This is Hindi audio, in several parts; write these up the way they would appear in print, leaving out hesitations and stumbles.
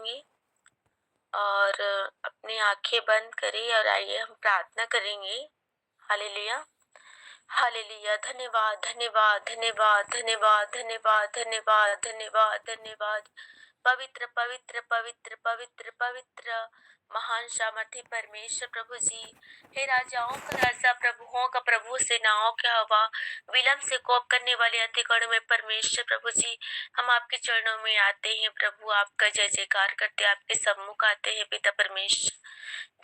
जाएंगे और अपनी आंखें बंद करें और आइए हम प्रार्थना करेंगे। Hallelujah, hallelujah. धन्यवाद, धन्यवाद, धन्यवाद, धन्यवाद, धन्यवाद, धन्यवाद, धन्यवाद, धन्यवाद। पवित्र पवित्र पवित्र पवित्र पवित्र महान सामर्थी परमेश्वर प्रभु जी, हे राजाओं का राजा, प्रभुओं का प्रभु, सेनाओं के हवा, विलम्ब से कोप करने वाले अतिगुण में परमेश्वर प्रभु जी, हम आपके चरणों में आते हैं प्रभु, आपका जय जयकार करते, आपके सम्मुख आते हैं पिता परमेश्वर।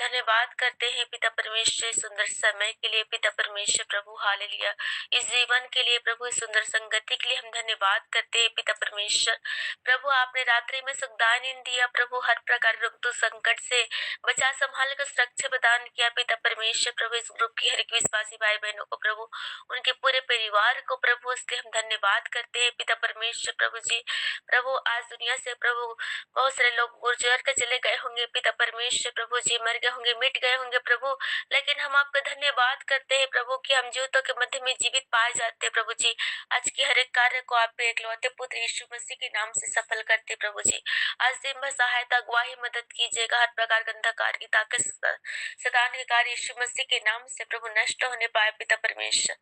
धन्यवाद करते हैं पिता परमेश्वर सुंदर समय के लिए पिता परमेश्वर प्रभु, हालेलुया। इस जीवन के लिए प्रभु, इस सुंदर संगति के लिए हम धन्यवाद करते हैं पिता परमेश्वर प्रभु। आपने रात्रि में सुखदान नींद दिया प्रभु, हर प्रकार रोग दुख संकट से बचा संभाल कर सुरक्षा प्रदान किया पिता परमेश्वर प्रभु। इस ग्रुप की हर एक विश्वासी भाई बहनों को प्रभु, उनके पूरे परिवार को प्रभु, इसलिए हम धन्यवाद करते हैं पिता परमेश्वर प्रभु जी। प्रभु आज दुनिया से प्रभु बहुत सारे लोग गुजर के चले गए होंगे पिता परमेश्वर प्रभु जी, मर गए होंगे, मिट गए होंगे प्रभु, लेकिन हम आपका धन्यवाद करते हैं प्रभु कि हम जीवितों के मध्य में जीवित पाए जाते हैं प्रभु जी। आज के हर एक कार्य को आपके एकलौते पुत्र यीशु मसीह के नाम से सफल करते प्रभु जी। आज दिन भर सहायता अगुवाही मदद कीजिएगा, हर प्रकार का अंधकार की ताकत शैतान के कार्य यीशु मसीह के नाम से प्रभु नष्ट होने पाए पिता परमेश्वर।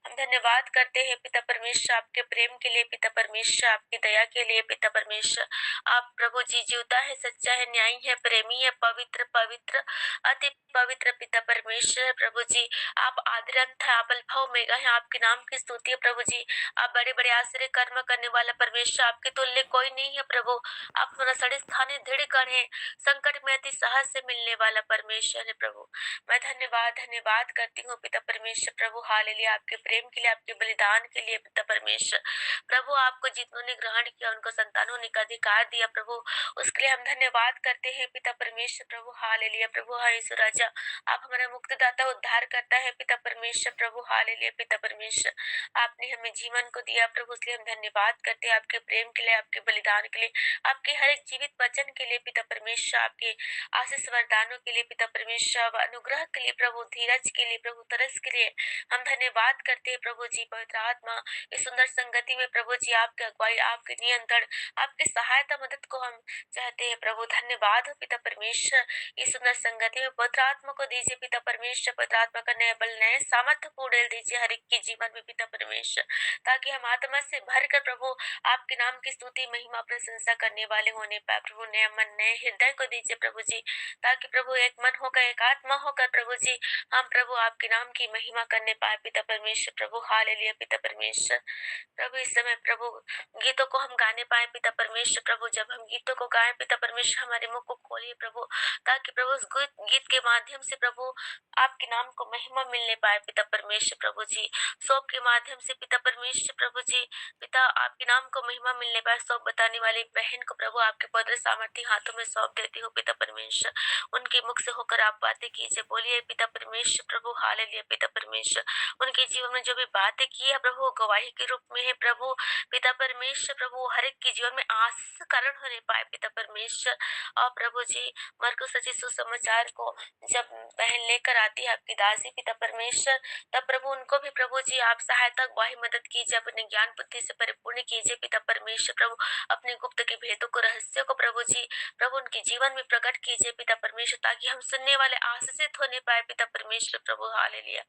हम धन्यवाद करते हैं पिता परमेश्वर आपके प्रेम के लिए पिता परमेश्वर, आपकी दया के लिए पिता परमेश्वर। आप प्रभु जी जीवता है, सच्चा है, न्यायी है, प्रेमी है, पवित्र पवित्र अति पवित्र पिता परमेश्वर प्रभु जी। आप आदिरंत है, आप अल्फा ओमेगा है, आपके नाम की स्तुति है प्रभु जी। आप बड़े बड़े आश्चर्य कर्म करने वाला परमेश्वर, आपके तुल्य कोई नहीं है प्रभु। आप हमारा सड़े स्थाने दृढ़ कर है, संकट में अति साहस से मिलने वाला परमेश्वर है प्रभु। मैं धन्यवाद धन्यवाद करती हूँ पिता परमेश्वर प्रभु, हालेलुया। आपके प्रेम के लिए, आपके बलिदान के लिए पिता परमेश्वर प्रभु। आपको जितनों ने ग्रहण किया उनको संतानों ने का अधिकार दिया प्रभु, उसके लिए हम धन्यवाद करते हैं पिता परमेश्वर प्रभु, हालेलुया। प्रभु हाँ यीशु राजा, आप हमारा मुक्तिदाता उद्धार करता है पिता परमेश्वर प्रभु, हालेलुया। पिता परमेश्वर आपने हमें जीवन को दिया प्रभु, इसलिए हम धन्यवाद करते हैं आपके प्रेम के लिए, आपके बलिदान के लिए, आपके हर एक जीवित वचन के लिए पिता परमेश्वर, आपके आशीष वरदानों के लिए पिता परमेश्वर, अनुग्रह के लिए प्रभु, धीरज के लिए प्रभु, तरस के लिए हम धन्यवाद करते हैं प्रभु जी। पवित्र आत्मा इस सुंदर संगति में प्रभु जी, आपके अगुवाई, आपके नियंत्रण, आपकी सहायता मदद को हम चाहते हैं प्रभु। धन्यवाद हो पिता परमेश्वर, इस सुंदर संगति में पवित्र आत्मा को दीजिए पिता परमेश्वर। पवित्र आत्मा का नया बल, नए सामर्थ्य को उड़ेल दीजिए हर एक के जीवन में पिता परमेश्वर, ताकि हम आत्मा से भर कर प्रभु आपके नाम की स्तुति महिमा प्रशंसा करने वाले होने पाए प्रभु। नया मन, नए हृदय को दीजिए प्रभु जी, ताकि प्रभु एक मन होकर, एक आत्मा होकर प्रभु जी हम प्रभु आपके नाम की महिमा करने पाए पिता परमेश्वर प्रभु, हालेलुया। पिता परमेश्वर प्रभु इस समय प्रभु गीतों को हम गाने पाए पिता परमेश्वर प्रभु। जब हम गीतों को गाएं पिता परमेश्वर, हमारे मुख को खोलिए प्रभु, ताकि प्रभु उस गीत के माध्यम से प्रभु आपके नाम को महिमा मिलने पाए पिता परमेश्वर प्रभु जी। सौंप के माध्यम से पिता परमेश्वर प्रभु जी, पिता आपके नाम को महिमा मिलने पाए। सौंप बताने वाली बहन को प्रभु आपके पवित्र सामर्थी हाथों में सौंप देती हूँ पिता परमेश्वर। उनके मुख से होकर आप बातें कीजिए, बोलिए पिता परमेश्वर प्रभु, हालेलुया। पिता परमेश्वर उनके जीवन में जो भी बातें की है प्रभु, गवाही के रूप में है प्रभु। पिता परमेश्वर प्रभु हर एक के जीवन में आशीष का कारण होने पाए पिता परमेश्वर। और प्रभु जी मरकुस सच्चे सुसमाचार को जब बहन लेकर आती है आपकी दासी पिता परमेश्वर, तब प्रभु उनको भी प्रभु जी आप सहायता अगुवाही मदद कीजिए, अपने ज्ञान बुद्धि से परिपूर्ण कीजिए पिता परमेश्वर प्रभु। अपने गुप्त के भेदों को, रहस्यों को प्रभु जी प्रभु उनके जीवन में प्रकट कीजिए पिता परमेश्वर, ताकि हम सुनने वाले आशीषित होने पाए पिता परमेश्वर प्रभु, हालेलुया।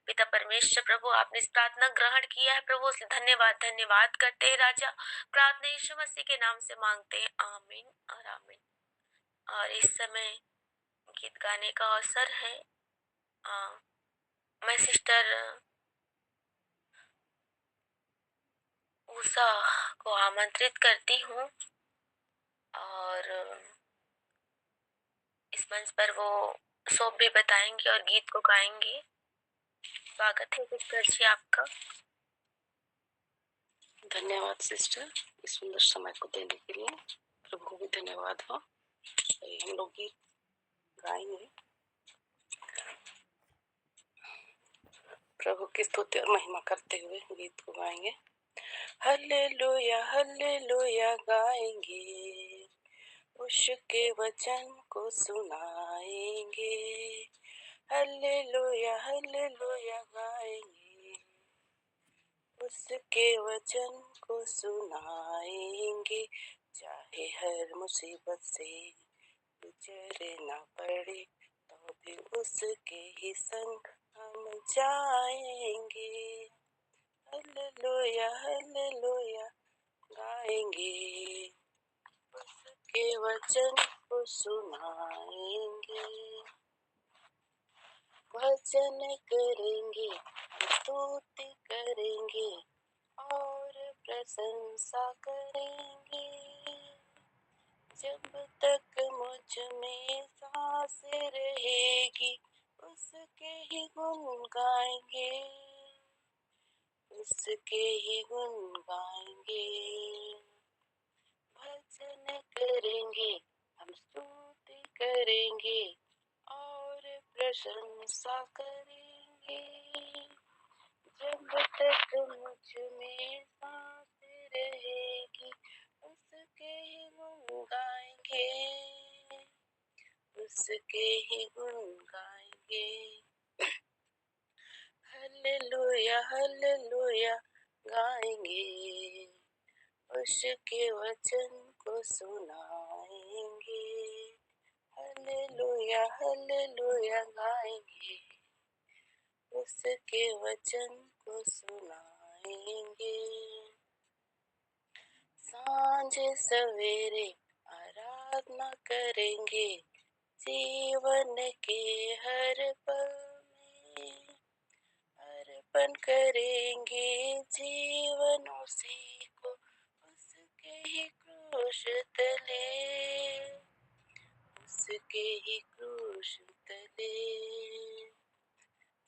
पिता परमेश्वर प्रभु आपने इस प्रार्थना ग्रहण किया है प्रभु, इसलिए धन्यवाद धन्यवाद करते हैं राजा। प्रार्थना यीशु मसीह के नाम से मांगते हैं, आमीन और आमीन। और इस समय गीत गाने का अवसर है। मैं सिस्टर उषा को आमंत्रित करती हूँ और इस मंच पर वो सब भी बताएंगे और गीत को गाएंगे। स्वागत है सिस्टर जी आपका। धन्यवाद सिस्टर, इस सुंदर समय को देने के लिए प्रभु को भी धन्यवाद हो। हम लोग गीत गाएंगे, प्रभु की स्तुति और महिमा करते हुए गीत को गाएंगे। हल्लेलुया हल्लेलुया गाएंगे, उसके वचन को सुनाएंगे। हल्लेलुया हल्लेलुया गाएंगे, उसके वचन को सुनाएंगे। चाहे हर मुसीबत से गुजरना पड़े तो भी उसके ही संग हम जाएंगे। हालेलुया हालेलुया गाएंगे, उसके वचन को सुनाएंगे। भजन करेंगे, स्तुति करेंगे और प्रशंसा करेंगे। जब तक मुझ में सांस रहेगी उसके ही गुण गाएंगे, उसके ही गुण गाएंगे। भजन करेंगे, हम स्तुति करेंगे और प्रशंसा करेंगे। जब तक मुझ में सांस रहेगी उसके ही गुण गाएंगे, उसके ही गुण गाएंगे। हालेलुया हालेलुया गाएंगे, उसके वचन को सुनाएंगे। हालेलुया हालेलुया गाएंगे, उसके वचन को सुनाएंगे। सांझ सवेरे आराधना करेंगे, जीवन के हर पल में अर्पण करेंगे जीवन उसी को, उसके ही क्रूस तले, उसके ही क्रूस तले।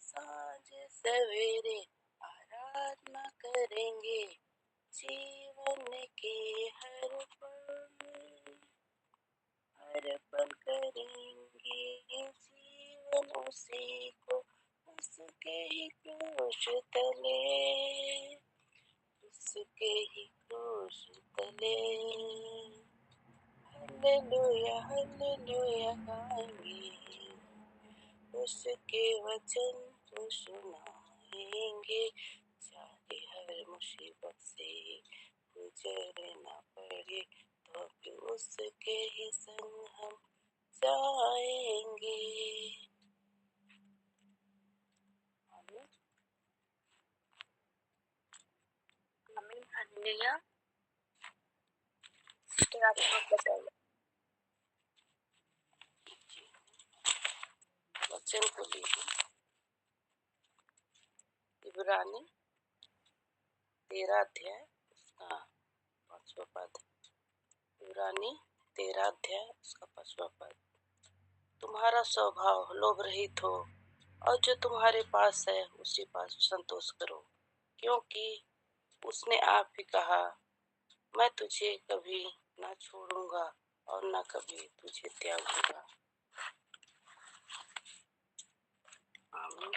सांझ सवेरे आराधना करेंगे, जीवन के हर पल में अर्पण करेंगे जीवन उसी को, उसके ही क्रूस तले, उसके ही क्रूस तले। हालेलुया हालेलुया गाएंगे, उसके वचन को सुनाएंगे। चाहे हर मुसीबत से गुजरना पड़े तो भी उसके ही संग हम जाएंगे। आमीन आमीन हालेलुया। सिस्टर आप बताइए। वचन को लीजिए, इब्रानी 13 अध्याय उसका 5वां पद। इब्रानी 13 अध्याय उसका 5वां पद। तुम्हारा स्वभाव लोभ रहित हो और जो तुम्हारे पास है उसी पास संतोष करो, क्योंकि उसने आप ही कहा, मैं तुझे कभी ना छोड़ूंगा और न कभी तुझे त्यागूंगा। आमीन।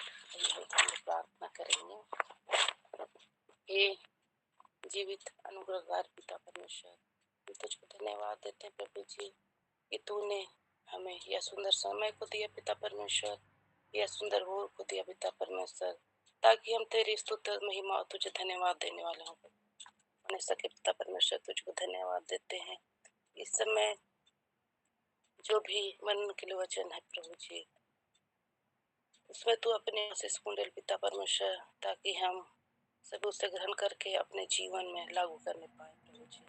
हम प्रार्थना करेंगे। हे जीवित अनुग्रहकार पिता परमेश्वर, हम तुझको धन्यवाद देते हैं प्रभु जी कि तूने हमें यह सुंदर समय को दिया पिता परमेश्वर, यह सुंदर भोर को दिया पिता परमेश्वर, ताकि हम तेरी स्तुति महिमा और तुझे धन्यवाद देने वाले हों। बने सके पिता परमेश्वर, तुझको धन्यवाद देते हैं। इस समय जो भी मन के लिए वचन है प्रभु जी, उसमें तू अपने आशीष कुंडल पिता परमेश्वर, ताकि हम सब उसे ग्रहण करके अपने जीवन में लागू करने पाए प्रभु जी।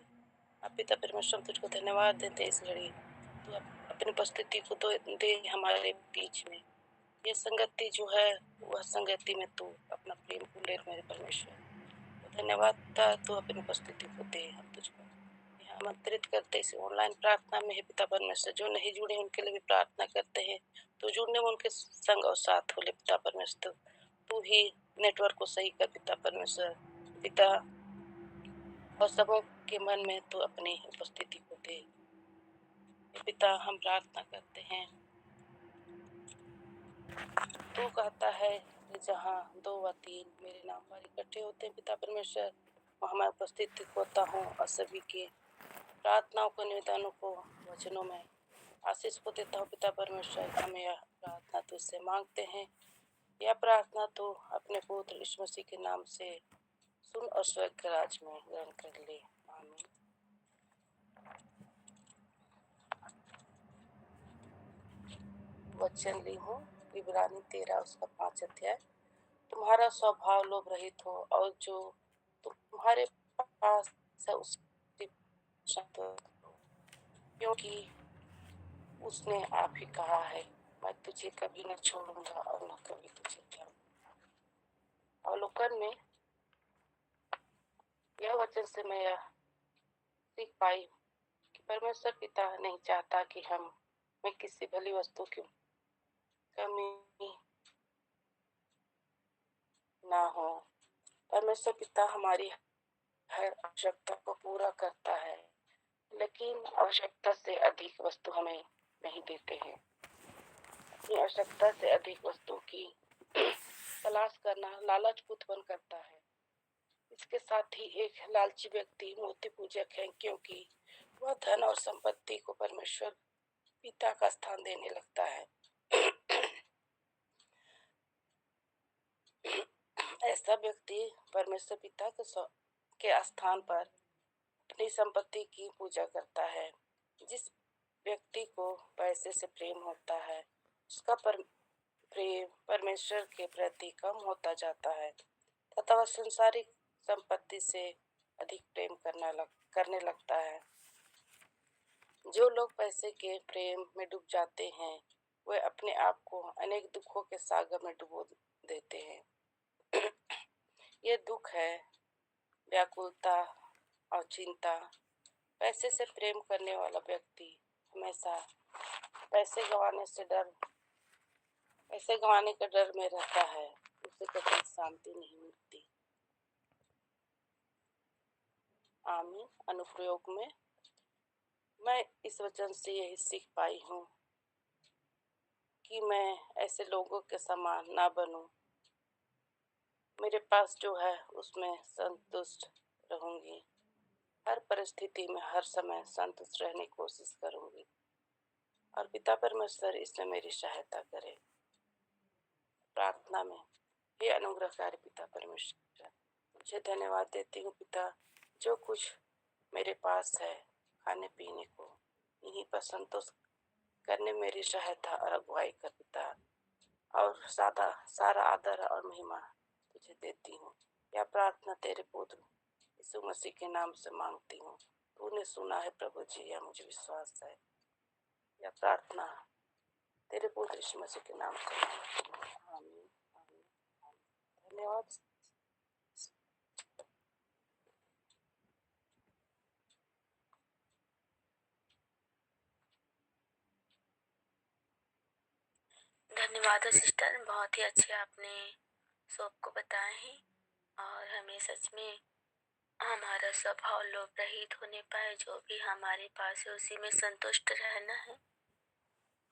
अब पिता परमेश्वर तुझको धन्यवाद देते इस घड़ी, तू अपनी उपस्थिति को तो दे हमारे बीच में। ये संगति जो है वह संगति में तू अपना प्रेम कुंडल मेरे परमेश्वर, तो धन्यवाद तू अपनी उपस्थिति को दे। हम तुझको यहाँ आमंत्रित करते इस ऑनलाइन प्रार्थना में है पिता परमेश्वर, जो नहीं जुड़े उनके लिए भी प्रार्थना करते हैं, तो जुड़ने में उनके संग और साथ हो ले पिता परमेश्वर। तू ही नेटवर्क को सही कर पिता परमेश्वर पिता, और सबों के मन में तू अपनी उपस्थिति को दे पिता। हम प्रार्थना करते हैं, तू कहता है कि जहाँ 2 व 3 मेरे नाम पर इकट्ठे होते हैं पिता परमेश्वर, वहाँ मैं उपस्थित होता हूँ और सभी के प्रार्थनाओं को, निवेदनों को, वचनों में आशीष को देता हूँ पिता परमेश्वर। हम यह प्रार्थना तुझसे मांगते हैं, यह प्रार्थना तो अपने पुत्र यीशु मसीह के नाम से सुन और स्वर्ग के राज में ग्रहण कर ले। आमीन। वचन ली हूँ, इब्रानी 13 उसका 5 अध्याय। तुम्हारा स्वभाव लोभ रहित हो और जो तुम्हारे पास है उसकी संतोष करो, क्योंकि उसने आप ही कहा है, मैं तुझे कभी न छोड़ूंगा और न कभी तुझे त्यागूंगा। अवलोकन में यह वचन से मैं यह सीख पाई कि परमेश्वर पिता नहीं चाहता कि मैं किसी भली वस्तु की कमी ना हो। परमेश्वर पिता हमारी हर आवश्यकता को पूरा करता है, लेकिन आवश्यकता से अधिक वस्तु हमें नहीं देते हैं। अपनी आवश्यकता से अधिक वस्तु की तलाश करना लालच उत्पन्न करता है। इसके साथ ही एक लालची व्यक्ति मूर्ति पूजक है, क्योंकि वह धन और संपत्ति को परमेश्वर पिता का स्थान देने लगता है। ऐसा व्यक्ति परमेश्वर पिता के स्थान पर अपनी संपत्ति की पूजा करता है। जिस व्यक्ति को पैसे से प्रेम होता है, उसका प्रेम परमेश्वर के प्रति कम होता जाता है तथा वह संसारिक संपत्ति से अधिक प्रेम करने लगता है। जो लोग पैसे के प्रेम में डूब जाते हैं, वे अपने आप को अनेक दुखों के सागर में डुबो देते हैं। ये दुख है व्याकुलता और चिंता। पैसे से प्रेम करने वाला व्यक्ति हमेशा पैसे गंवाने के डर में रहता है, उसे कभी शांति नहीं मिलती। आमीन। अनुप्रयोग में मैं इस वचन से यही सीख पाई हूँ कि मैं ऐसे लोगों के समान ना बनूं। मेरे पास जो है उसमें संतुष्ट रहूंगी। हर परिस्थिति में हर समय संतुष्ट रहने की कोशिश करूंगी और पिता परमेश्वर इसमें मेरी सहायता करे। प्रार्थना में, हे अनुग्रहकारी पिता परमेश्वर, मुझे धन्यवाद देती हूँ पिता, जो कुछ मेरे पास है खाने पीने को, इन्हीं पर संतोष करने मेरी सहायता और अगुवाई कर पिता। और सारा आदर और महिमा तुझे देती हूँ। यह प्रार्थना तेरे पुत्र यीशु मसीह के नाम से मांगती हूँ। तूने सुना है प्रभु जी, यह मुझे विश्वास है। यह प्रार्थना तेरे पुत्र यीशु मसीह के नाम से मांगती हूँ। आमीन, आमीन, आमीन। धन्यवाद। धन्यवाद सिस्टर, बहुत ही अच्छे आपने सबको बताए हैं और हमें सच में हमारा स्वभाव लोभ रहित होने पाए, जो भी हमारे पास है उसी में संतुष्ट रहना है।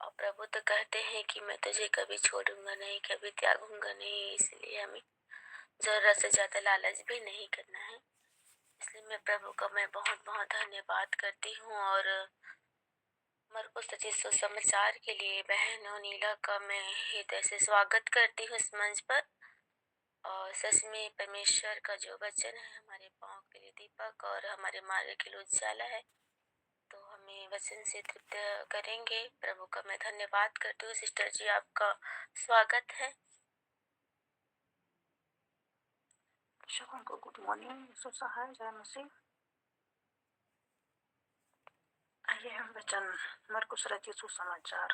और प्रभु तो कहते हैं कि मैं तुझे कभी छोड़ूंगा नहीं, कभी त्यागूंगा नहीं, इसलिए हमें जरूरत से ज्यादा लालच भी नहीं करना है। इसलिए मैं प्रभु का बहुत बहुत धन्यवाद करती हूँ। और मरकुस सचिव सुसमाचार के लिए बहन नीला का मैं हृदय से स्वागत करती हूँ इस मंच पर। और सच में परमेश्वर का जो वचन है हमारे पाँव के लिए दीपक और हमारे मार्ग के लिए उजाला है, तो हमें वचन से तृप्त करेंगे। प्रभु का मैं धन्यवाद करती हूँ। सिस्टर जी, आपका स्वागत है। दर्शकों को गुड मॉर्निंग, सुसहाय जय मसीह। आइए हम वचन मरकुस रचित सुसमाचार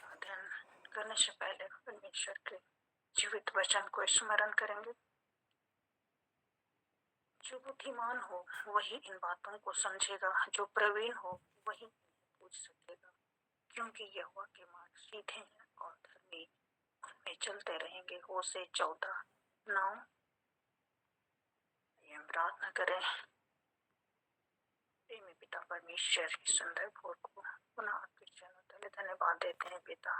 अध्ययन करने से पहले परमेश्वर के जीवित वचन को स्मरण करेंगे। जो बुद्धिमान हो वही इन बातों को समझेगा, जो प्रवीण हो वही पूछ सकेगा, क्योंकि यहोवा के मार्ग सीधे हैं और धर्मी उनमें चलते रहेंगे। होशे 14:9। हम प्रार्थना करें। प्रेमी पिता परमेश्वर की सुंदर भोर को पुनः आपके चरणों तले धन्यवाद देते हैं पिता।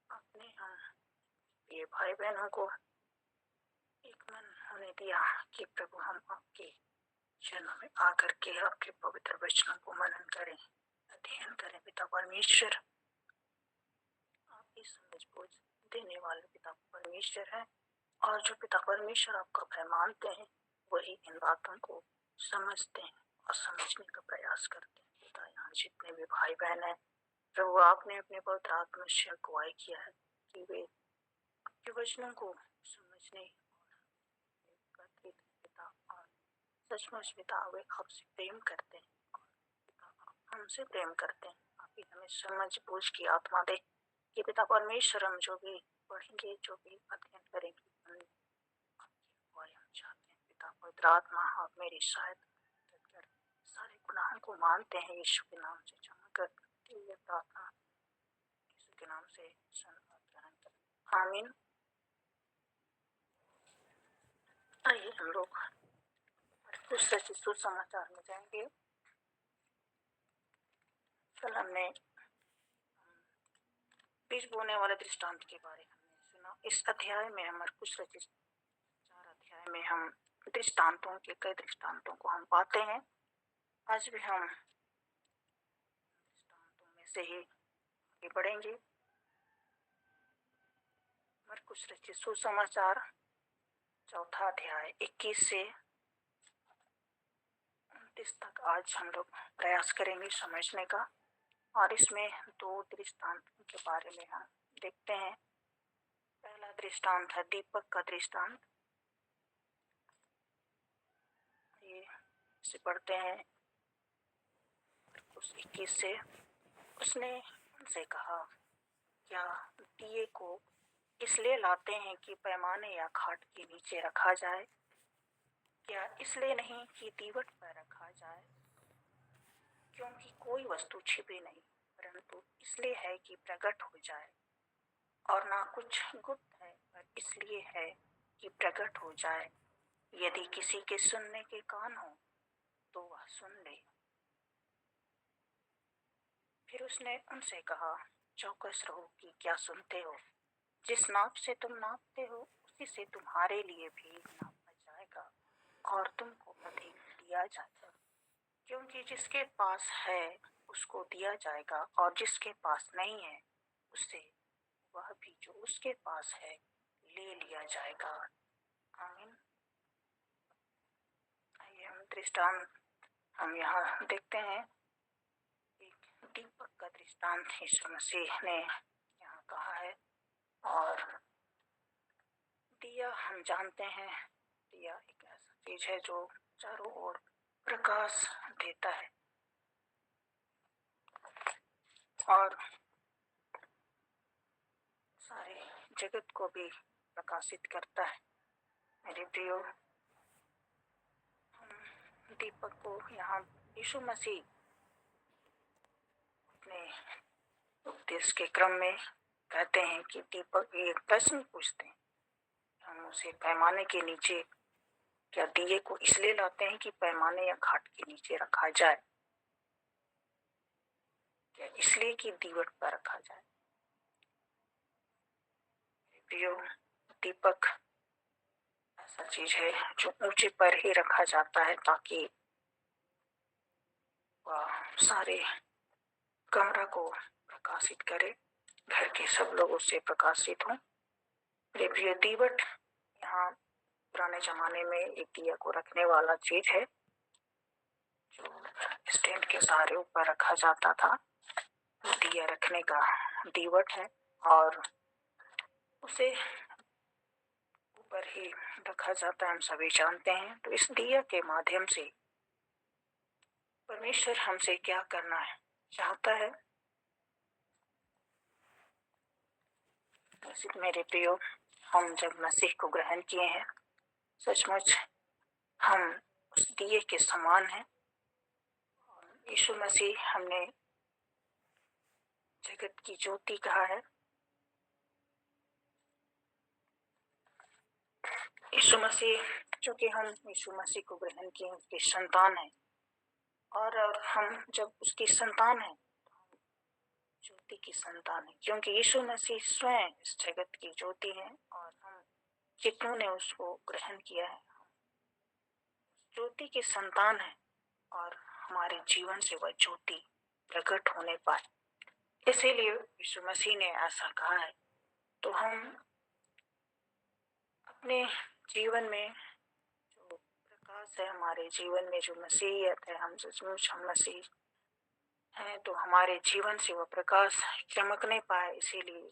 आपने हम ये भाई बहनों को एक मन होने दिया कि प्रभु हम आपके चरणों में आकर के आपके पवित्र वचनों को मनन करें, अध्ययन करें। पिता परमेश्वर, आप ही समझ बूझ देने वाले पिता परमेश्वर है, और जो पिता परमेश्वर आपका भय मानते हैं वही इन बातों को समझते हैं और समझने का प्रयास करते हैं। पिता, यहाँ जितने भी भाई बहन हैं प्रभु, आपने अपने पवित्र आत्मा से अगुवाई किया है कि वे आपके वचनों को समझने और करते थे पिता, और सचमुच पिता वे आपसे प्रेम करते हैं और पिता आप हमसे प्रेम करते हैं। आप ही हमें समझ बूझ की आत्मा दे कि पिता परमेश्वर हम जो भी पढ़ेंगे, जो भी अध्ययन करेंगे, आपकी अगुवाई हम चाहते हैं पिता। पवित्र आत्मा आप मेरी सहायता कर सारे गुनाहों को मानते हैं यीशु के नाम से क्षमा कर ये प्रार्थना यीशु के नाम से धन्यवाद ग्रहण करें, आमीन। आइए हम लोग कुछ सच्चे सुसमाचार में जाएंगे। कल हमने बीज बोने वाले दृष्टांत के बारे में सुना। इस अध्याय में हम कुछ रचित 4 अध्याय में हम दृष्टांतों के कई दृष्टांतों को हम पाते हैं। आज भी हम दृष्टांतों में से ही आगे बढ़ेंगे। मरकुस रचित सुसमाचार 4 अध्याय 21 से 29 तक आज हम लोग प्रयास करेंगे समझने का, और इसमें 2 दृष्टांत के बारे में हम देखते हैं। पहला दृष्टांत है दीपक का दृष्टांत। ये से पढ़ते हैं उस 21 से। उसने उनसे कहा, क्या दिए को इसलिए लाते हैं कि पैमाने या खाट के नीचे रखा जाए? क्या इसलिए नहीं कि दीवट पर रखा जाए? क्योंकि कोई वस्तु छिपी नहीं, परंतु इसलिए है कि प्रकट हो जाए। और ना कुछ गुप्त है, पर इसलिए है कि प्रकट हो जाए। यदि किसी के सुनने के कान हो तो वह सुन ले। फिर उसने उनसे कहा, चौकस रहो कि क्या सुनते हो। जिस नाप से तुम नापते हो उसी से तुम्हारे लिए भी नापा जाएगा और तुमको अधिक दिया जाएगा। क्योंकि जिसके पास है उसको दिया जाएगा, और जिसके पास नहीं है उससे वह भी जो उसके पास है ले लिया जाएगा। आमीन। आइए हम दृष्टांत हम यहाँ देखते हैं। एक दीपक का दृष्टांत यीशु मसीह ने यहाँ कहा है। और दिया हम जानते हैं, दिया एक ऐसा चीज है जो चारों ओर प्रकाश देता है और सारे जगत को भी प्रकाशित करता है। मेरे प्रियो, हम दीपक को यहाँ यीशु मसीह अपने उपदेश के क्रम में कहते हैं कि दीपक एक प्रश्न पूछते हैं। हम उसे पैमाने के नीचे, क्या दिए को इसलिए लाते हैं कि पैमाने या खाट के नीचे रखा जाए? क्या इसलिए कि दीवट पर रखा जाए? प्रियो, दीपक ऐसा चीज है जो ऊंचे पर ही रखा जाता है ताकि वह सारे कमरा को प्रकाशित करे, घर के सब लोग उससे प्रकाशित हों। प्रिय, दीवट यहाँ पुराने जमाने में एक दिया को रखने वाला चीज है जो स्टैंड के सहारे ऊपर रखा जाता था। दिया रखने का दीवट है और उसे ऊपर ही रखा जाता है, हम सभी जानते हैं। तो इस दिया के माध्यम से परमेश्वर हमसे क्या करना है चाहता है। मेरे प्रियो, हम जब मसीह को ग्रहण किए हैं, सचमुच हम उस दिए के समान हैं। यीशु मसीह हमने जगत की ज्योति कहा है। यीशु मसीह, चूंकि हम यीशु मसीह को ग्रहण किए उसके संतान हैं, और हम जब उसकी संतान हैं तो हम ज्योति की संतान हैं, क्योंकि यीशु मसीह स्वयं इस जगत की ज्योति हैं। और हम जितनों ने उसको ग्रहण किया है ज्योति की संतान है, और हमारे जीवन से वह ज्योति प्रकट होने पाए, इसीलिए यीशु मसीह ने ऐसा कहा है। तो हम अपने जीवन में जो प्रकाश है, हमारे जीवन में जो मसीहियत है, हम सचमुच हम मसीह हैं तो हमारे जीवन से वह प्रकाश चमक नहीं पाए, इसीलिए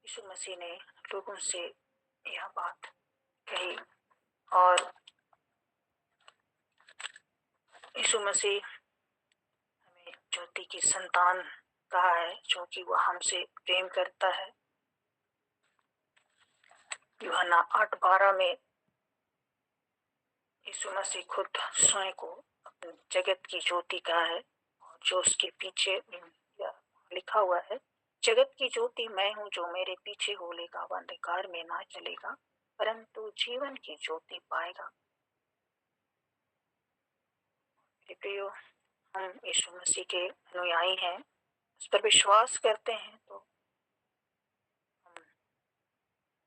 यीशु मसीह ने लोगों से यह बात कही। और यीशु मसीह हमें ज्योति की संतान कहा है, क्योंकि वह हमसे प्रेम करता है। यूहन्ना 8:12 में यीशु मसीह खुद स्वयं को अपनी जगत की ज्योति कहा है, और जो उसके पीछे लिखा हुआ है, जगत की ज्योति मैं हूँ, जो मेरे पीछे होलेगा वह अंधकार में ना चलेगा परंतु जीवन की ज्योति पाएगा। प्रियो, हम यीशु मसीह के अनुयायी हैं, उस पर विश्वास करते हैं, तो हम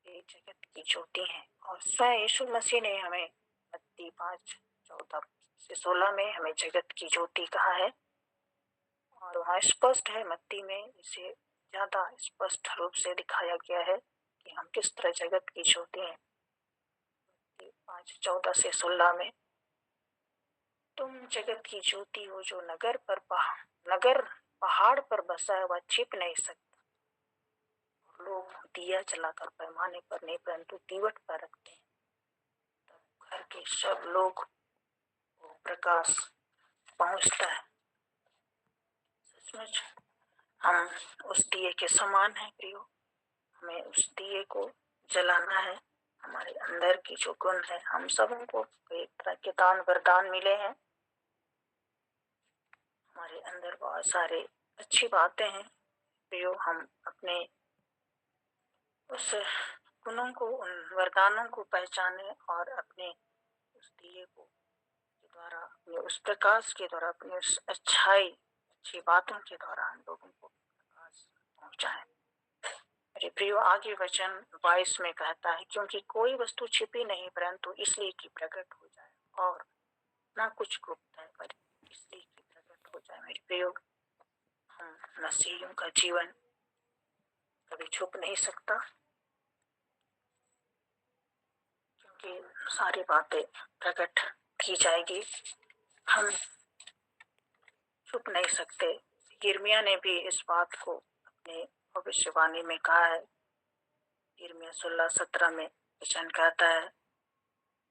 ये जगत की ज्योति हैं। और स्वयं यीशु मसीह ने हमें मत्ती 5:14-16 में हमें जगत की ज्योति कहा है, और वहाँ स्पष्ट है, मत्ती में इसे ज्यादा स्पष्ट रूप से दिखाया गया है कि हम किस तरह जगत की ज्योति हैं। 5:14-16 में, तुम जगत की ज्योति हो, जो नगर पहाड़ पर बसा है वह छिप नहीं सकता। लोग दिया जलाकर पैमाने पर नहीं परंतु दीवट पर रखते हैं, तब घर के सब लोग को प्रकाश पहुंचता है। सचमुच हम उस दिए के समान हैं प्रियो, हमें उस दिए को जलाना है। हमारे अंदर की जो गुण है, हम सबों को एक तरह के दान वरदान मिले हैं, हमारे अंदर बहुत सारे अच्छी बातें हैं प्रियो। हम अपने उस गुणों को, उन वरदानों को पहचाने और अपने उस दिए को के द्वारा, अपने उस प्रकाश के द्वारा, अपनी उस अच्छी बातों के द्वारा हम लोगों को प्रकाश पहुंचाए। मेरे प्रियो, आगे वचन 22 में कहता है, क्योंकि कोई वस्तु छिपी नहीं परंतु इसलिए कि प्रकट हो जाए, और ना कुछ गुप्त है पर इसलिए कि प्रकट हो जाए। मेरे प्रियो, हम मसीहियों का जीवन कभी छुप नहीं सकता, क्योंकि सारी बातें प्रकट की जाएगी, हम छुप नहीं सकते। यिर्मयाह ने भी इस बात को अपने भविष्यवाणी में कहा है। यिर्मयाह 16:17 में वचन कहता है,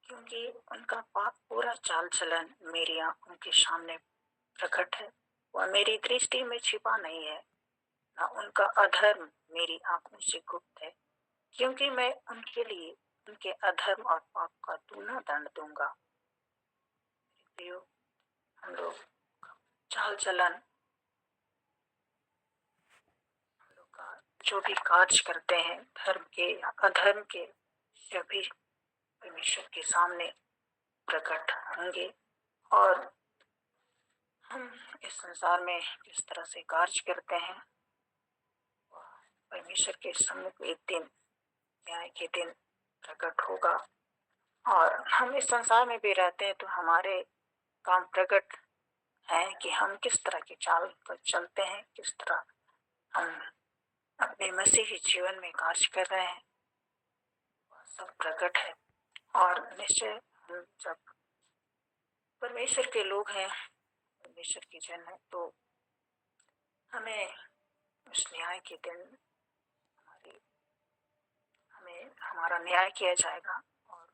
क्योंकि उनका पाप पूरा चाल चलन मेरी आंखों के सामने प्रकट है, वह मेरी दृष्टि में छिपा नहीं है, ना उनका अधर्म मेरी आंखों से गुप्त है, क्योंकि मैं उनके लिए उनके अधर्म और पाप का दूना दंड दूंगा। हम लोग चाल चलन, हम लोग का जो भी कार्य करते हैं, धर्म के या अधर्म के, सभी परमेश्वर के सामने प्रकट होंगे, और हम इस संसार में किस तरह से कार्य करते हैं परमेश्वर के सम्मुख एक दिन, न्याय के दिन प्रकट होगा। और हम इस संसार में भी रहते हैं तो हमारे काम प्रकट है कि हम किस तरह की चाल पर चलते हैं, किस तरह हम अपने मसीही जीवन में कार्य कर रहे हैं, सब प्रकट है। और निश्चय हम जब परमेश्वर के लोग हैं, परमेश्वर की जन है, तो हमें उस न्याय के दिन हमें हमारा न्याय किया जाएगा, और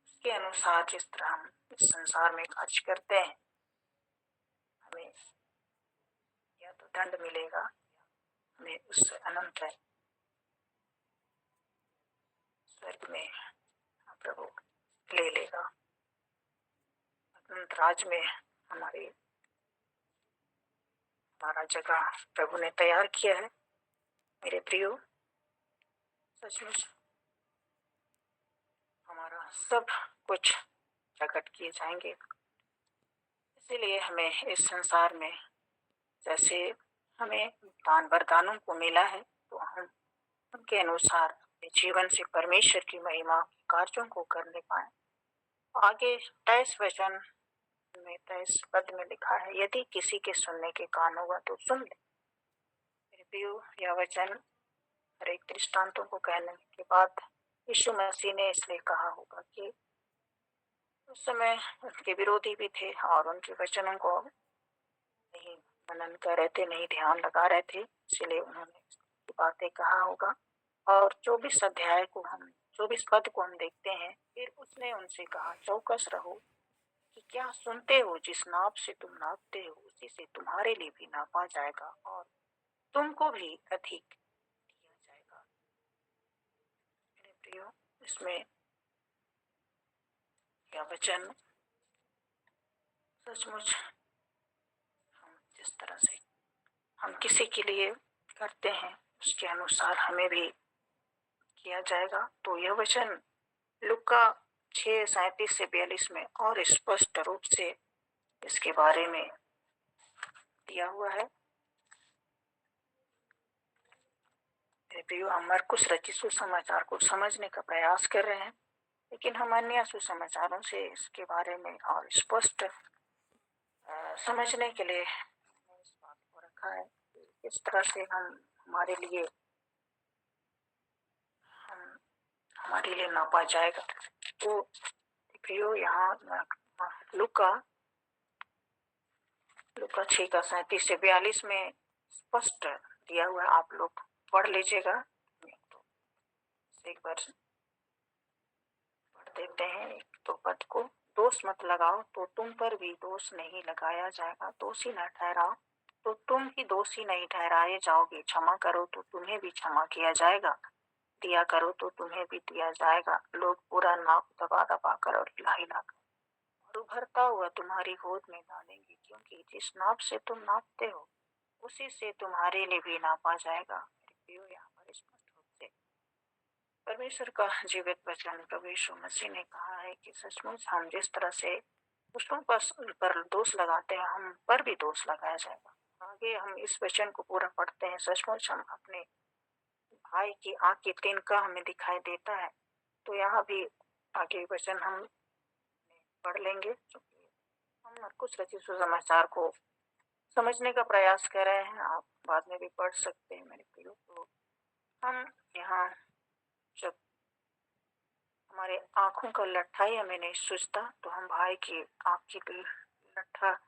उसके अनुसार जिस तरह हम इस संसार में कार्य करते हैं, हमें या तो दंड मिलेगा, हमें उससे अनंत स्वर्ग में प्रभु ले लेगा, अनंत राज में हमारा जगह प्रभु ने तैयार किया है। मेरे प्रियो, सचमुच हमारा सब कुछ प्रकट किए जाएंगे, इसीलिए हमें इस संसार में जैसे हमें दान वरदानों को मिला है, तो हम उनके अनुसार अपने जीवन से परमेश्वर की महिमा कार्यों को करने पाए। आगे 23 वचन में 23 पद में लिखा है, यदि किसी के सुनने के कान होगा तो सुन ले। मेरे प्रियो, यह वचन हर एक दृष्टांतों को कहने के बाद यीशु मसीह ने इसलिए कहा होगा कि उस समय उनके विरोधी भी थे और उनके वचनों को नहीं मनन कर रहे थे, नहीं ध्यान लगा रहे थे, इसलिए उन्होंने बातें कहा होगा। और 24 पद को हम देखते हैं। फिर उसने उनसे कहा, चौकस रहो कि क्या सुनते हो, जिस नाप से तुम नापते हो उसी से तुम्हारे लिए भी नापा जाएगा और तुमको भी अधिक दिया जाएगा। मेरे प्रियो, इसमें यह वचन सचमुच हम जिस तरह से हम किसी के लिए करते हैं उसके अनुसार हमें भी किया जाएगा। तो यह वचन लुका 6:37 से 42 में और स्पष्ट रूप से इसके बारे में दिया हुआ है। मेरे प्रियो, हम मरकुस रचित सुसमाचार को समझने का प्रयास कर रहे हैं, लेकिन हम अन्य सुसमाचारों से इसके बारे में और स्पष्ट समझने के लिए इस बात को रखा है इस तरह से हमारे लिए नापा जाएगा। तो प्रियो, यहाँ लुका 6:37 से 42 में स्पष्ट दिया हुआ है, आप लोग पढ़ लीजिएगा। तो एक बार पढ़ देते हैं एक तो पद को। दोष मत लगाओ तो तुम पर भी दोष नहीं लगाया जाएगा, दोषी न ठहराओ तो तुम भी दोषी नहीं ठहराए जाओगे, क्षमा करो तो तुम्हें भी क्षमा किया जाएगा, दिया करो तो तुम्हें भी दिया जाएगा। लोग पूरा नाप दबा दबा कर और हिला हिला कर और उभरता हुआ तुम्हारी गोद में डालेंगे, क्योंकि जिस नाप से तुम नापते हो उसी से तुम्हारे लिए भी नापा जाएगा। यहाँ पर स्पष्ट रूप से परमेश्वर का जीवित वचन प्रभु यीशु मसीह ने कहा है कि सचमुच हम जिस तरह से दूसरों पर दोष लगाते हैं, हम पर भी दोष लगाया जाएगा। आगे हम इस वचन को पूरा पढ़ते हैं। सचमुच हम अपने भाई की आंख की तिनका हमें दिखाई देता है। तो यहाँ भी आगे वचन हम पढ़ लेंगे। हम मरकुस रचित सुसमाचार को समझने का प्रयास कर रहे हैं, आप बाद में भी पढ़ सकते हैं मेरे प्रियो। तो हम यहाँ जब हमारे आंखों का लट्ठा ही हमें नहीं सूझता तो हम भाई की आंख की लट्ठा,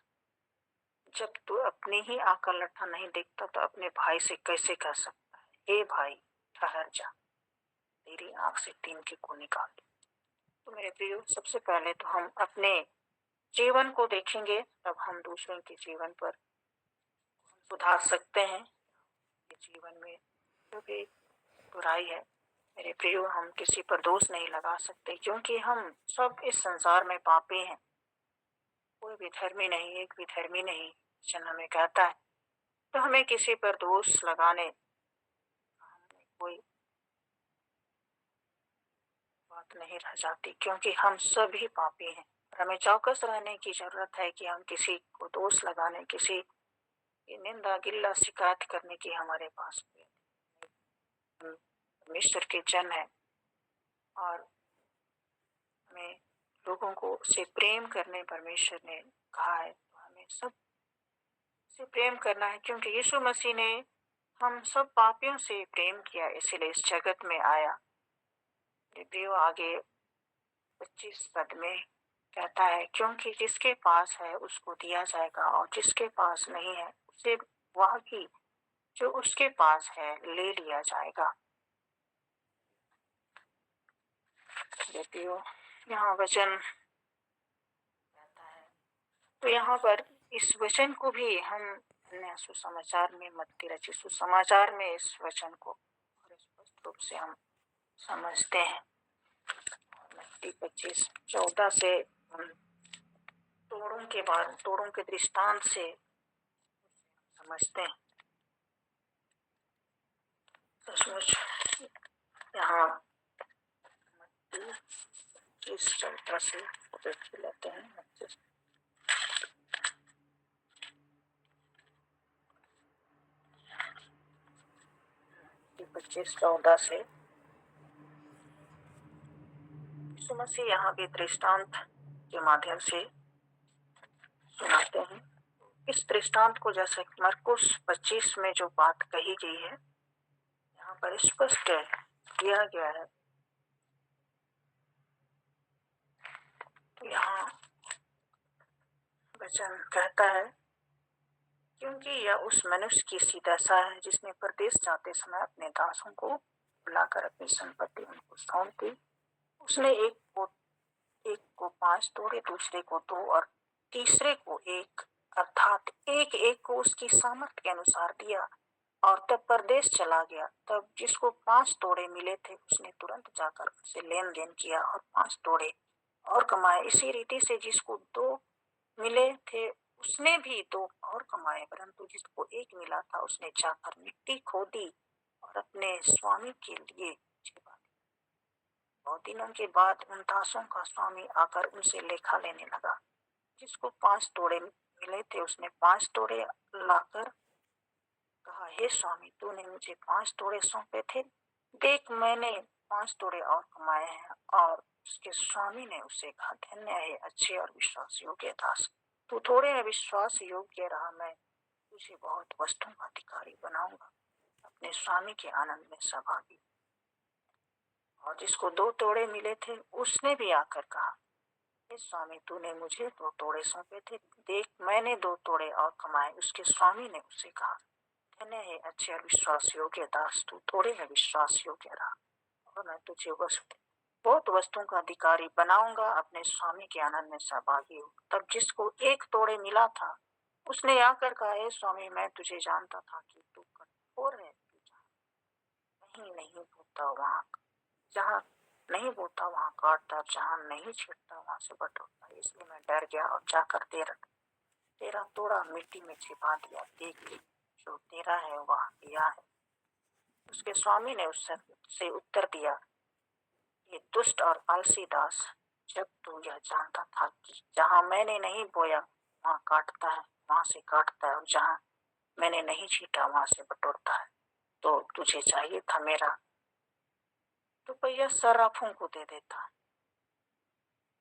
जब तू अपनी ही आंख का लट्ठा नहीं देखता तो अपने भाई से कैसे कह सकता है, हे भाई ठहर जा, तेरी आंख से तिनके को निकाल दो। तो मेरे प्रियो, सबसे पहले तो हम अपने जीवन को देखेंगे, तब हम दूसरों के जीवन पर सुधार सकते हैं। जीवन में जो भी बुराई है मेरे प्रियो, हम किसी पर दोष नहीं लगा सकते, क्योंकि हम सब इस संसार में पापी हैं। कोई भी धर्मी नहीं, एक भी धर्मी नहीं, वचन हमें कहता है। तो हमें किसी पर दोष लगाने कोई बात नहीं रह जाती, क्योंकि हम सभी पापी हैं। हमें चौकस रहने की जरूरत है कि हम किसी को दोष लगाने, किसी की निंदा गिल्ला शिकायत करने की हमारे पास परमेश्वर के जन है और हमें लोगों को से प्रेम करने परमेश्वर ने कहा है। तो हमें सब से प्रेम करना है, क्योंकि यीशु मसीह ने हम सब पापियों से प्रेम किया, इसीलिए इस जगत में आया। प्रियो, आगे 25 पद में कहता है, क्योंकि जिसके पास है उसको दिया जाएगा और जिसके पास नहीं है उसे वह भी जो उसके पास है ले लिया जाएगा। प्रियो, यहाँ वचन कहता है, तो यहाँ पर इस वचन को भी हम अन्य सुसमाचार में, मत्ती रचित सुसमाचार में इस वचन को स्पष्ट रूप से हम समझते हैं। मत्ती 25:14 से तोड़ों के दृष्टांत से समझते हैं। सचमुच यहाँ मत्ती 25:14 से देख लेते हैं। 25:14 से यीशु मसीह यहाँ भी दृष्टांत के माध्यम से सुनाते हैं। इस दृष्टांत को जैसे मरकुस 25 में जो बात कही गई है यहाँ पर स्पष्ट किया गया है। तो यहाँ वचन कहता है, क्योंकि क्योंकि यह उस मनुष्य की सी दशा है जिसने परदेश जाते समय अपने दासों को बुलाकर अपनी संपत्ति उनको सौंप दी। उसने एक को 5 तोड़े, दूसरे को 2 और तीसरे को 1, अर्थात एक एक को उसकी सामर्थ्य के अनुसार दिया और तब परदेश चला गया। तब जिसको 5 तोड़े मिले थे उसने तुरंत जाकर उनसे लेन देन किया और 5 तोड़े और कमाए। इसी रीति से जिसको 2 मिले थे उसने भी 2 और कमाए, परंतु जिसको 1 मिला था उसने जाकर मिट्टी खोदी और अपने स्वामी के लिए छिपा दी। बहुत दिनों के बाद उन दासों का स्वामी आकर उनसे लेखा लेने लगा। जिसको 5 तोड़े मिले थे उसने 5 तोड़े लाकर कहा, हे स्वामी, तूने मुझे 5 तोड़े सौंपे थे, देख मैंने 5 तोड़े और कमाए हैं। और उसके स्वामी ने उसे कहा, धन्य है अच्छे और विश्वास योग्य दास, तू थोड़े में विश्वास योग्य रहा, मैं तुझे बहुत वस्तुओं का अधिकारी बनाऊंगा। अपने स्वामी के आनंद में सहभागी। और जिसको 2 तोड़े मिले थे उसने भी आकर कहा, हे स्वामी, तूने मुझे 2 तोड़े सौंपे थे, देख मैंने 2 तोड़े और कमाए। उसके स्वामी ने उसे कहा, धन्य है अच्छे और विश्वास योग्य दास, तू थोड़े में विश्वास योग्य रहा और मैं तुझे बहुत वस्तुओं का अधिकारी बनाऊंगा। अपने स्वामी के आनंद में सहभागी हो। तब जिसको 1 तोड़े मिला था उसने आकर कहा, हे स्वामी, मैं तुझे जानता था कि तू कठोर है, तू जहाँ नहीं बोता वहाँ, जहाँ नहीं बोता वहाँ काटता, जहाँ नहीं छिड़ता वहाँ से बटोरता। इसलिए मैं डर गया और जाकर तेरा तोड़ा मिट्टी में छिपा दिया। देख, जो तेरा है वह दिया है। उसके स्वामी ने उससे उत्तर दिया, ये दुष्ट और आलसी दास, जब तू यह जानता था कि जहाँ मैंने नहीं बोया वहाँ काटता है, वहाँ से काटता है, और जहाँ मैंने नहीं छीटा वहाँ से बटोरता है, तो तुझे चाहिए था मेरा रुपया सर्राफों को दे देता,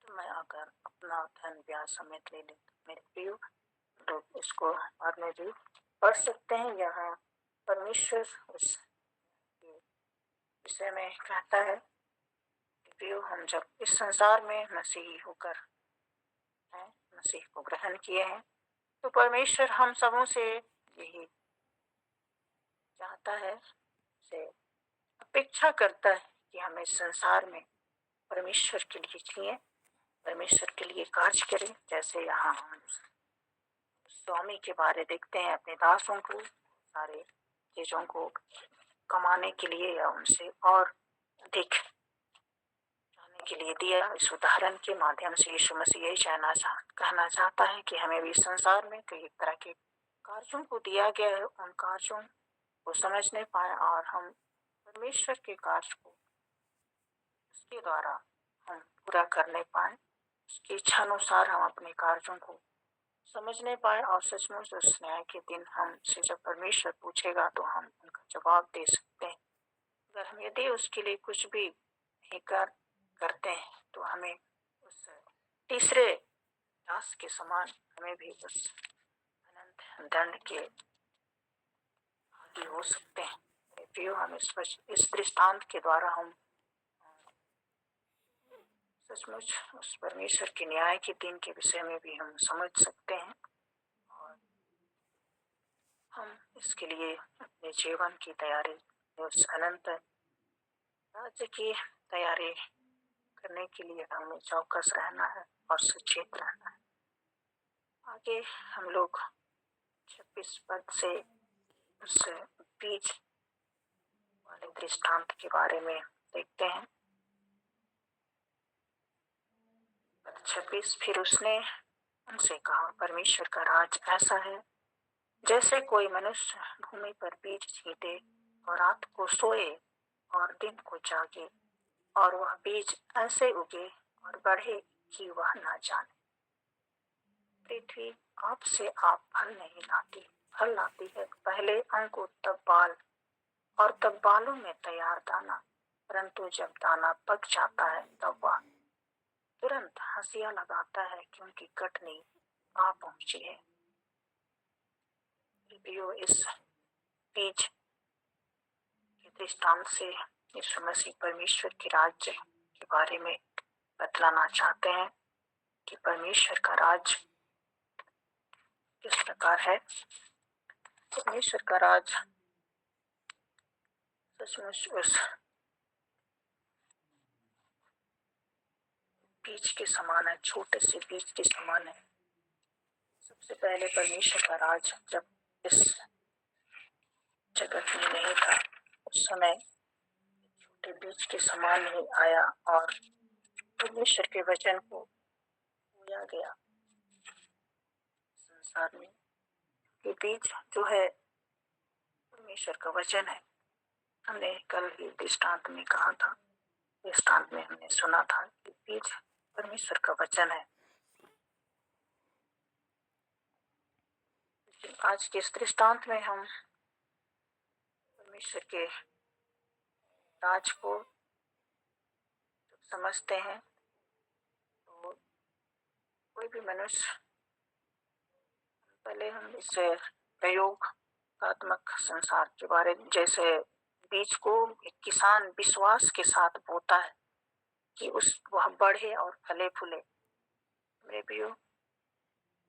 तो मैं आकर अपना धन ब्याज समेत ले लेता। मेरे प्रियो, तो इसको बाद में भी पढ़ सकते हैं। यहाँ परमेश्वर उस विषय में कहता है, प्रियो, हम जब इस संसार में मसीही होकर हैं, मसीह को ग्रहण किए हैं, तो परमेश्वर हम सबों से यही चाहता है, से अपेक्षा करता है कि हम इस संसार में परमेश्वर के लिए जिए, परमेश्वर के लिए कार्य करें। जैसे यहाँ हम स्वामी के बारे देखते हैं, अपने दासों को सारे चीजों को कमाने के लिए या उनसे और अधिक जाने के लिए दिया। इस उदाहरण के माध्यम से यीशु मसीह यही कहना चाहता है कि हमें भी संसार में कई तरह के कार्यों को दिया गया है, उन कार्यों को समझने पाए और हम परमेश्वर के कार्य को उसके द्वारा हम पूरा करने पाए, उसकी इच्छा अनुसार हम अपने कार्यों को समझने पाए और सचमुच उस न्याय के दिन हमसे जब परमेश्वर पूछेगा तो हम उनका जवाब दे सकते हैं। अगर हम यदि उसके लिए कुछ भी नहीं करते हैं तो हमें उस तीसरे दास के समान हमें भी उस अनंत दंड के आदी हो सकते हैं। प्रियो, हम इस दृष्टांत के द्वारा हम सचमुच उस परमेश्वर के न्याय के दिन के विषय में भी हम समझ सकते हैं और हम इसके लिए अपने जीवन की तैयारी, उस अनंत राज्य की तैयारी करने के लिए हमें चौकस रहना है और सचेत रहना है। आगे हम लोग 26 पद से उस बीज वाले दृष्टांत के बारे में देखते हैं। 26, फिर उसने उनसे कहा, परमेश्वर का राज ऐसा है जैसे कोई मनुष्य भूमि पर बीज छींटे और रात को सोए और दिन को जागे, और वह बीज ऐसे उगे और बढ़े कि वह न जाने। पृथ्वी आप से आप फल नहीं लाती, फल लाती है पहले अंकुर तब बाल और तब बालों में तैयार दाना, परंतु जब दाना पक जाता है तब वह तुरंत हंसिया लगाता है क्योंकि कटनी आ पहुंची है। इस बीज के दृष्टांत से यीशु मसीह परमेश्वर के राज्य के बारे में बतलाना चाहते हैं कि परमेश्वर का राज्य किस प्रकार है। परमेश्वर का राज सचमुच उस बीज के समान है, छोटे से बीज के समान है। सबसे पहले परमेश्वर का राज जब इस जगत में नहीं था, उस समय छोटे बीज के समान ही आया और परमेश्वर के वचन को बोया गया संसार में। ये बीज जो है परमेश्वर का वचन है। हमने कल ही दृष्टांत में कहा था, दृष्टांत में हमने सुना था कि बीज परमेश्वर का वचन है। लेकिन आज के इस दृष्टांत में हम परमेश्वर के राज को जब समझते हैं तो कोई भी मनुष्य, पहले हम इस प्रयोगात्मक संसार के बारे में, जैसे बीज को एक किसान विश्वास के साथ बोता है कि वह बढ़े और फले फूले। मेरे प्रियो,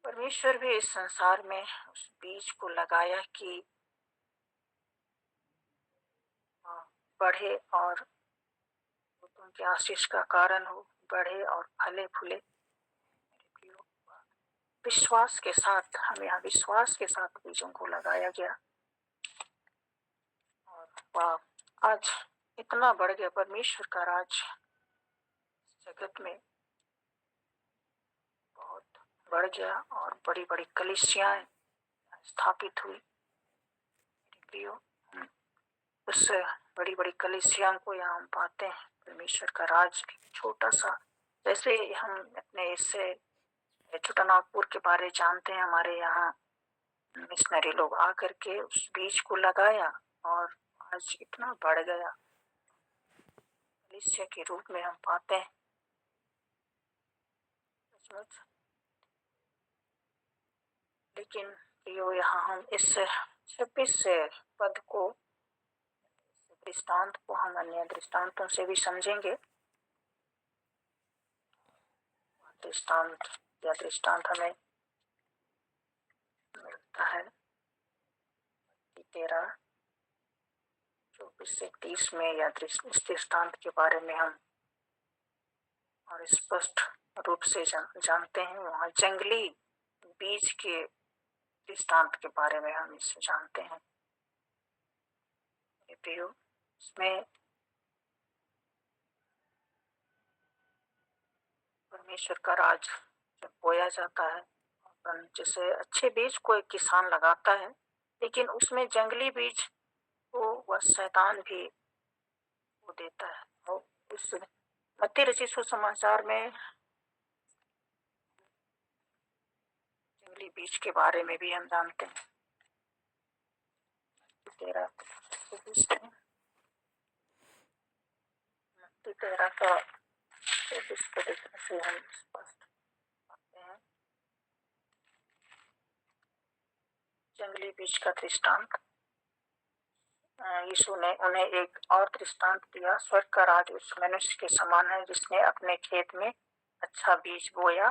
परमेश्वर भी इस संसार में उस बीज को लगाया कि बढ़े और उनके आशीष का कारण हो, बढ़े और फले फूले। विश्वास के साथ, हम यहाँ विश्वास के साथ बीजों को लगाया गया और वह आज इतना बढ़ गया। परमेश्वर का राज जगत में बहुत बढ़ गया और बड़ी बड़ी कलीसियाएं स्थापित हुई। उस बड़ी बड़ी कलीसियाओं को यहाँ हम पाते हैं। परमेश्वर का राज छोटा सा, जैसे हम अपने इससे छोटानागपुर के बारे जानते हैं, हमारे यहाँ मिशनरी लोग आकर के उस बीज को लगाया और आज इतना बढ़ गया, कलीसिया के रूप में हम पाते हैं। लेकिन यहाँ हम इस 26 पद को, दृष्टांत को हम अन्य दृष्टांतों से भी समझेंगे। दृष्टांत हमें मिलता है 13:24 से 30 में, या इस दृष्टांत के बारे में हम और स्पष्ट रूप से जानते हैं। वहाँ जंगली बीज के दृष्टांत के बारे में हम इसे जानते हैं। इसमें परमेश्वर का राज जब बोया जाता है, जैसे अच्छे बीज को एक किसान लगाता है, लेकिन उसमें जंगली बीज को वह शैतान भी वो देता है। और उस मत्ती रचित सुसमाचार में जंगली बीज के बारे में भी हम जानते हैं। 13 का 24 को देखने से हम स्पष्ट पाते हैं। जंगली बीज का दृष्टांत, यीशु ने उन्हें एक और दृष्टांत दिया। स्वर्ग का राज उस मनुष्य के समान है जिसने अपने खेत में अच्छा बीज बोया,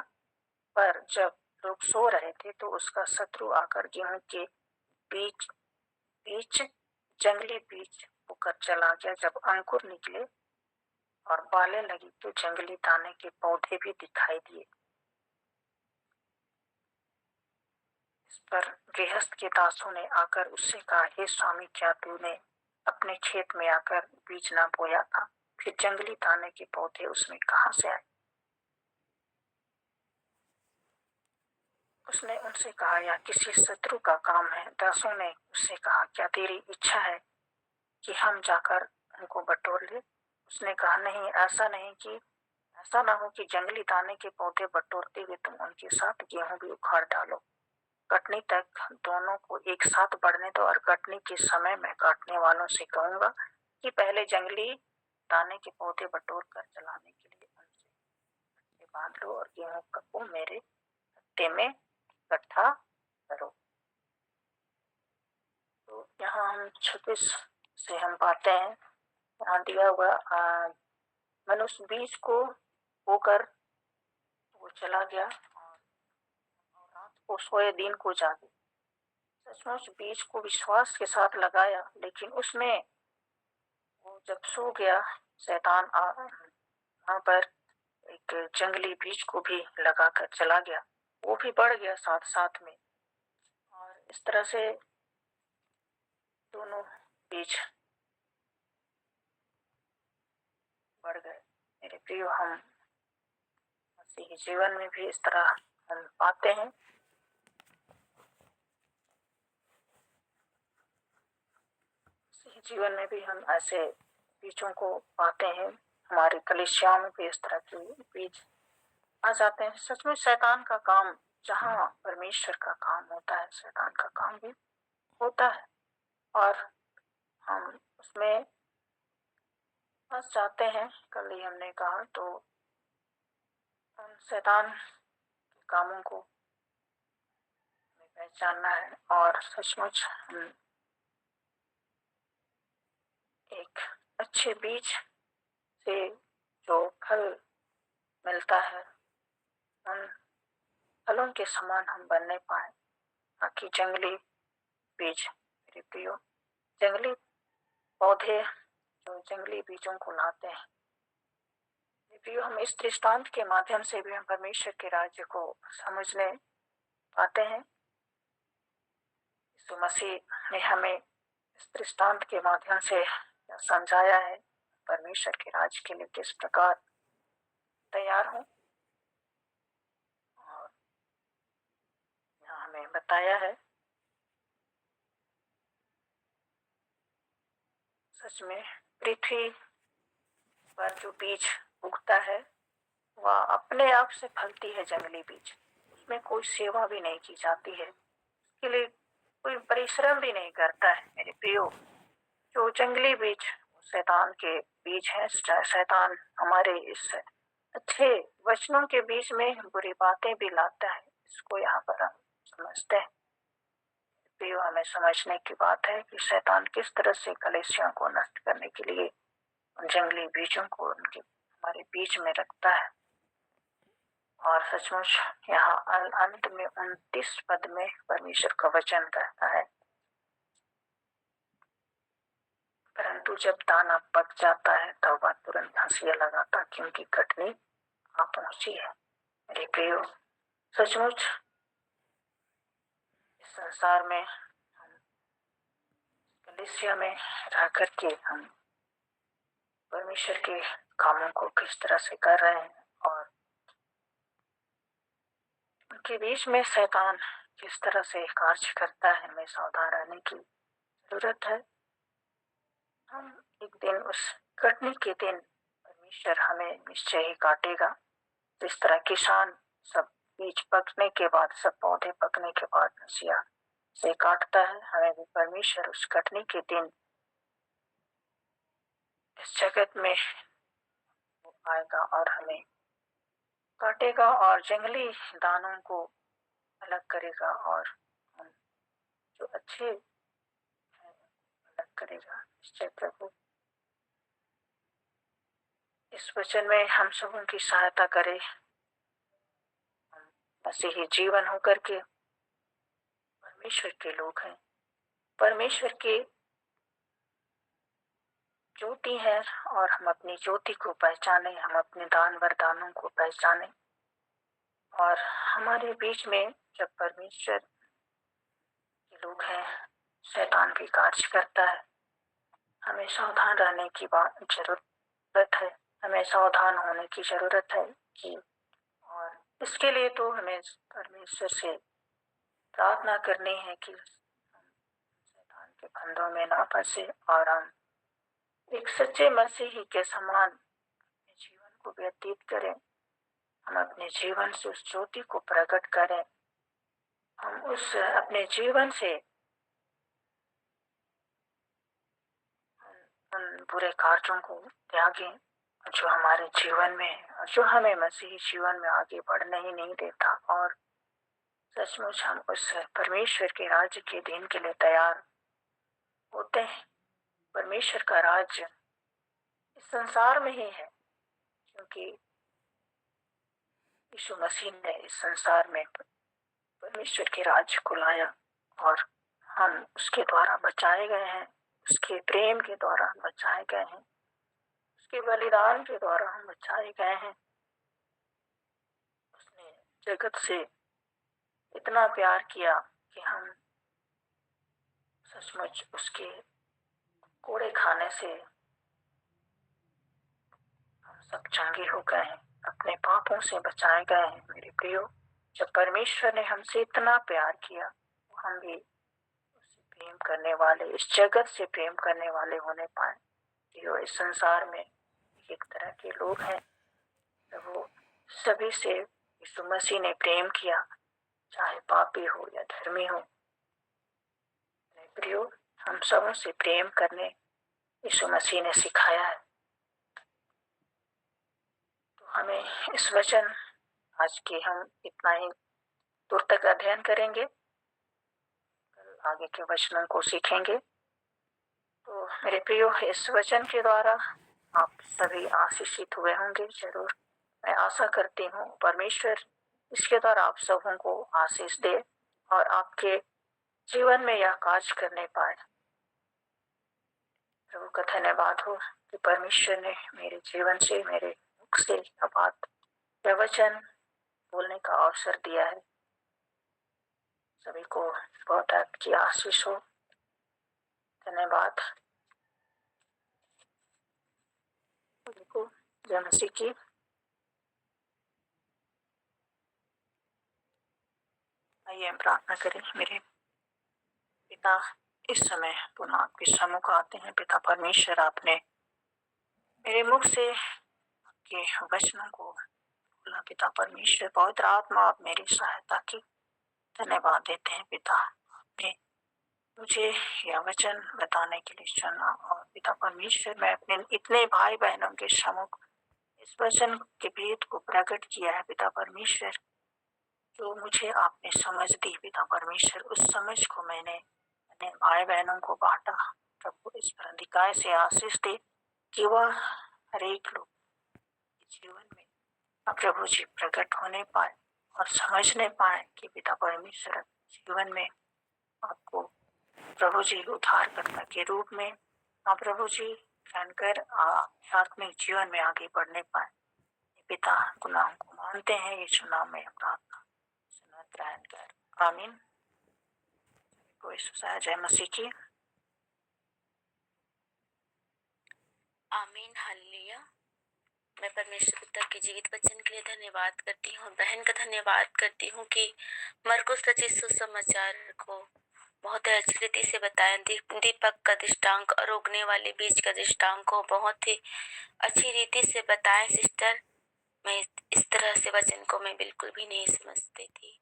पर जब लोग सो रहे थे तो उसका शत्रु आकर गेहूं के बीच जंगली बीज बोकर चला गया। जब अंकुर निकले और बालें लगी तो जंगली दाने के पौधे भी दिखाई दिए। इस पर गृहस्थ के दासों ने आकर उससे कहा, हे स्वामी, क्या तूने अपने खेत में आकर बीज न बोया था? फिर जंगली दाने के पौधे उसमें कहां से आए? उसने उनसे कहा, यह किसी शत्रु का काम है। दासों ने उससे कहा, क्या तेरी इच्छा है कि हम जाकर उनको बटोर ले? उसने कहा, नहीं, ऐसा ना हो कि जंगली दाने के पौधे बटोरते हुए तुम उनके साथ गेहूं भी उखाड़ डालो। कटनी तक दोनों को एक साथ बढ़ने दो, और कटनी के समय मैं काटने वालों से कहूंगा कि पहले जंगली दाने के पौधे बटोर कर जलाने के लिए उनसे बांध लो, और गेहूं को मेरे हत्ते में इकट्ठा करो। तो यहाँ हम 26 से हम पाते हैं, यहाँ दिया हुआ मनुष्य बीज को बोकर वो चला गया और रात को सोए दिन को जागे। सचमुच बीज को विश्वास के साथ लगाया, लेकिन उसमें वो जब सो गया, शैतान वहां पर एक जंगली बीज को भी लगाकर चला गया, वो भी बढ़ गया साथ साथ में। और इस तरह से दोनों बीज बढ़ गए। मेरे प्रियो, हम मसीही जीवन में भी इस तरह हम पाते हैं। मसीही जीवन में भी हम ऐसे बीजों को पाते हैं। हमारी कलीसियाओं में भी इस तरह के बीज आ जाते हैं। सच में शैतान का काम, जहाँ परमेश्वर का काम होता है, शैतान का काम भी होता है और हम उसमें फंस जाते हैं। कल ही हमने कहा, तो उन शैतान के कामों को हमें पहचानना है और सचमुच हम एक अच्छे बीज से जो फल मिलता है, उन फलों के समान हम बनने पाए, ताकि जंगली बीज, मेरे प्रियो, जंगली पौधे जो जंगली बीजों को लाते हैं, मेरे प्रियो, हम इस दृष्टांत के माध्यम से भी हम परमेश्वर के राज्य को समझने पाते हैं। यीशु मसीह ने हमें इस दृष्टांत के माध्यम से समझाया है परमेश्वर के राज्य के लिए किस प्रकार तैयार हो, और यहाँ हमें बताया है। सच में पृथ्वी पर जो बीज उगता है वह अपने आप से फलती है। जंगली बीज, उसमें कोई सेवा भी नहीं की जाती है, उसके लिए कोई परिश्रम भी नहीं करता है। मेरे प्रियो, जो जंगली बीज शैतान के बीज हैं, शैतान हमारे इस अच्छे वचनों के बीच में बुरी बातें भी लाता है। इसको यहाँ पर हम समझते हैं। प्रियो, हमें समझने की बात है कि शैतान किस तरह से कलीसियाओं को नष्ट करने के लिए उन जंगली बीजों को उनके हमारे बीच में रखता है। और सचमुच यहाँ अंत में 29 पद में परमेश्वर का वचन कहता है, परंतु जब दाना पक जाता है तब वह तुरंत हंसिया लगाता, क्योंकि कटनी आ पहुंची है। मेरे प्रियो, सचमुच इस संसार में हम कलीसिया में रह करके हम परमेश्वर के कामों को किस तरह से कर रहे हैं और उनके बीच में शैतान किस तरह से कार्य करता है, हमें सावधान रहने की जरूरत है। हम एक दिन, उस कटनी के दिन, परमेश्वर हमें निश्चय ही काटेगा। जिस तरह किसान सब बीज पकने के बाद, सब पौधे पकने के बाद हंसिया से काटता है, हमें भी परमेश्वर उस कटनी के दिन इस जगत में आएगा और हमें काटेगा और जंगली दानों को अलग करेगा और हम जो अच्छे अलग करेगा। निश्चय प्रभु इस वचन में हम सबों की सहायता करे। हम मसीही जीवन होकर के परमेश्वर के लोग हैं, परमेश्वर के ज्योति है, और हम अपनी ज्योति को पहचाने, हम अपने दान वरदानों को पहचाने। और हमारे बीच में जब परमेश्वर के लोग हैं, शैतान भी कार्य करता है। हमें सावधान रहने की जरूरत है, हमें सावधान होने की जरूरत है कि, और इसके लिए तो हमें परमेश्वर से प्रार्थना करनी है कि हम शैतान के फंदों में ना फंसे और हम एक सच्चे मसीही के समान अपने जीवन को व्यतीत करें। हम अपने जीवन से उस ज्योति को प्रकट करें। हम उस अपने जीवन से उन बुरे कार्यों को त्यागें जो हमारे जीवन में है और जो हमें मसीही जीवन में आगे बढ़ने ही नहीं देता। और सचमुच हम उस परमेश्वर के राज्य के दिन के लिए तैयार होते हैं। परमेश्वर का राज्य इस संसार में ही है, क्योंकि यीशु मसीह ने इस संसार में परमेश्वर के राज्य को लाया और हम उसके द्वारा बचाए गए हैं, उसके प्रेम के द्वारा हम बचाए गए हैं, उसके बलिदान के द्वारा हम बचाए गए हैं। उसने जगत से इतना प्यार किया कि हम सचमुच उसके कोड़े खाने से हम सब चंगे हो गए हैं, अपने पापों से बचाए गए हैं। मेरे प्रियो, जब परमेश्वर ने हमसे इतना प्यार किया, हम भी उससे प्रेम करने वाले, इस जगत से प्रेम करने वाले होने पाए। प्रियो, इस संसार में एक तरह के लोग हैं, वो सभी से यीशु मसीह ने प्रेम किया, चाहे पापी हो या धर्मी हो। मेरे प्रियो, हम सबों से प्रेम करने यीशु मसीह ने सिखाया है। तो हमें इस वचन आज के हम इतना ही दूर तक अध्ययन करेंगे, कल आगे के वचनों को सीखेंगे। तो मेरे प्रियो, इस वचन के द्वारा आप सभी आशीषित हुए होंगे जरूर। मैं आशा करती हूँ परमेश्वर इसके द्वारा आप सबों को आशीष दे और आपके जीवन में यह कार्य करने पाए। प्रभु का धन्यवाद हो कि परमेश्वर ने मेरे जीवन से, मेरे मुख से यह बात, यह वचन बोलने का अवसर दिया है। सभी को बहुत आपकी आशीष हो। धन्यवाद। को जय मसीह की। आइए हम प्रार्थना करें। मेरे पिता, इस समय पुनः आपके सम्मुख आते हैं। पिता परमेश्वर, आपने मेरे मुख से आपके वचनों को बोला। पिता परमेश्वर, पवित्र आत्मा, आप मेरी सहायता की। धन्यवाद देते हैं पिता, आपने मुझे यह वचन बताने के लिए चुना। और पिता परमेश्वर, मैं अपने इतने भाई बहनों के सम्मुख इस वचन के भेद को प्रकट किया है। पिता परमेश्वर, जो मुझे आपने समझ दी, पिता परमेश्वर, उस समझ को मैंने अपने भाई बहनों को बांटा। प्रभु, इस पर अधिकार से आशीष दे कि वह हर एक लोग जीवन में प्रभु जी प्रकट होने पाए और समझने पाए कि पिता परमेश्वर जीवन में आपको प्रभु जी उद्धारकर्ता के रूप में प्रभु जी जानकर आत्मिक जीवन में आगे बढ़ने पाए। पिता, गुनाहों को मानते हैं, यीशु नाम में प्रार्थना सुना ग्रहण कर, आमीन। कोई जय मसीह की। आमीन, हालेलुया। मैं परमेश्वर पिता के जीवित वचन के लिए धन्यवाद करती हूँ। बहन का धन्यवाद करती हूँ कि मरकुस रचित सुसमाचार को बहुत अच्छी रीति से बताया। दीपक का दृष्टांत और उगने वाले बीज का दृष्टांत को बहुत ही अच्छी रीति से बताया। सिस्टर, मैं इस तरह से वचन को मैं बिल्कुल भी नहीं समझती थी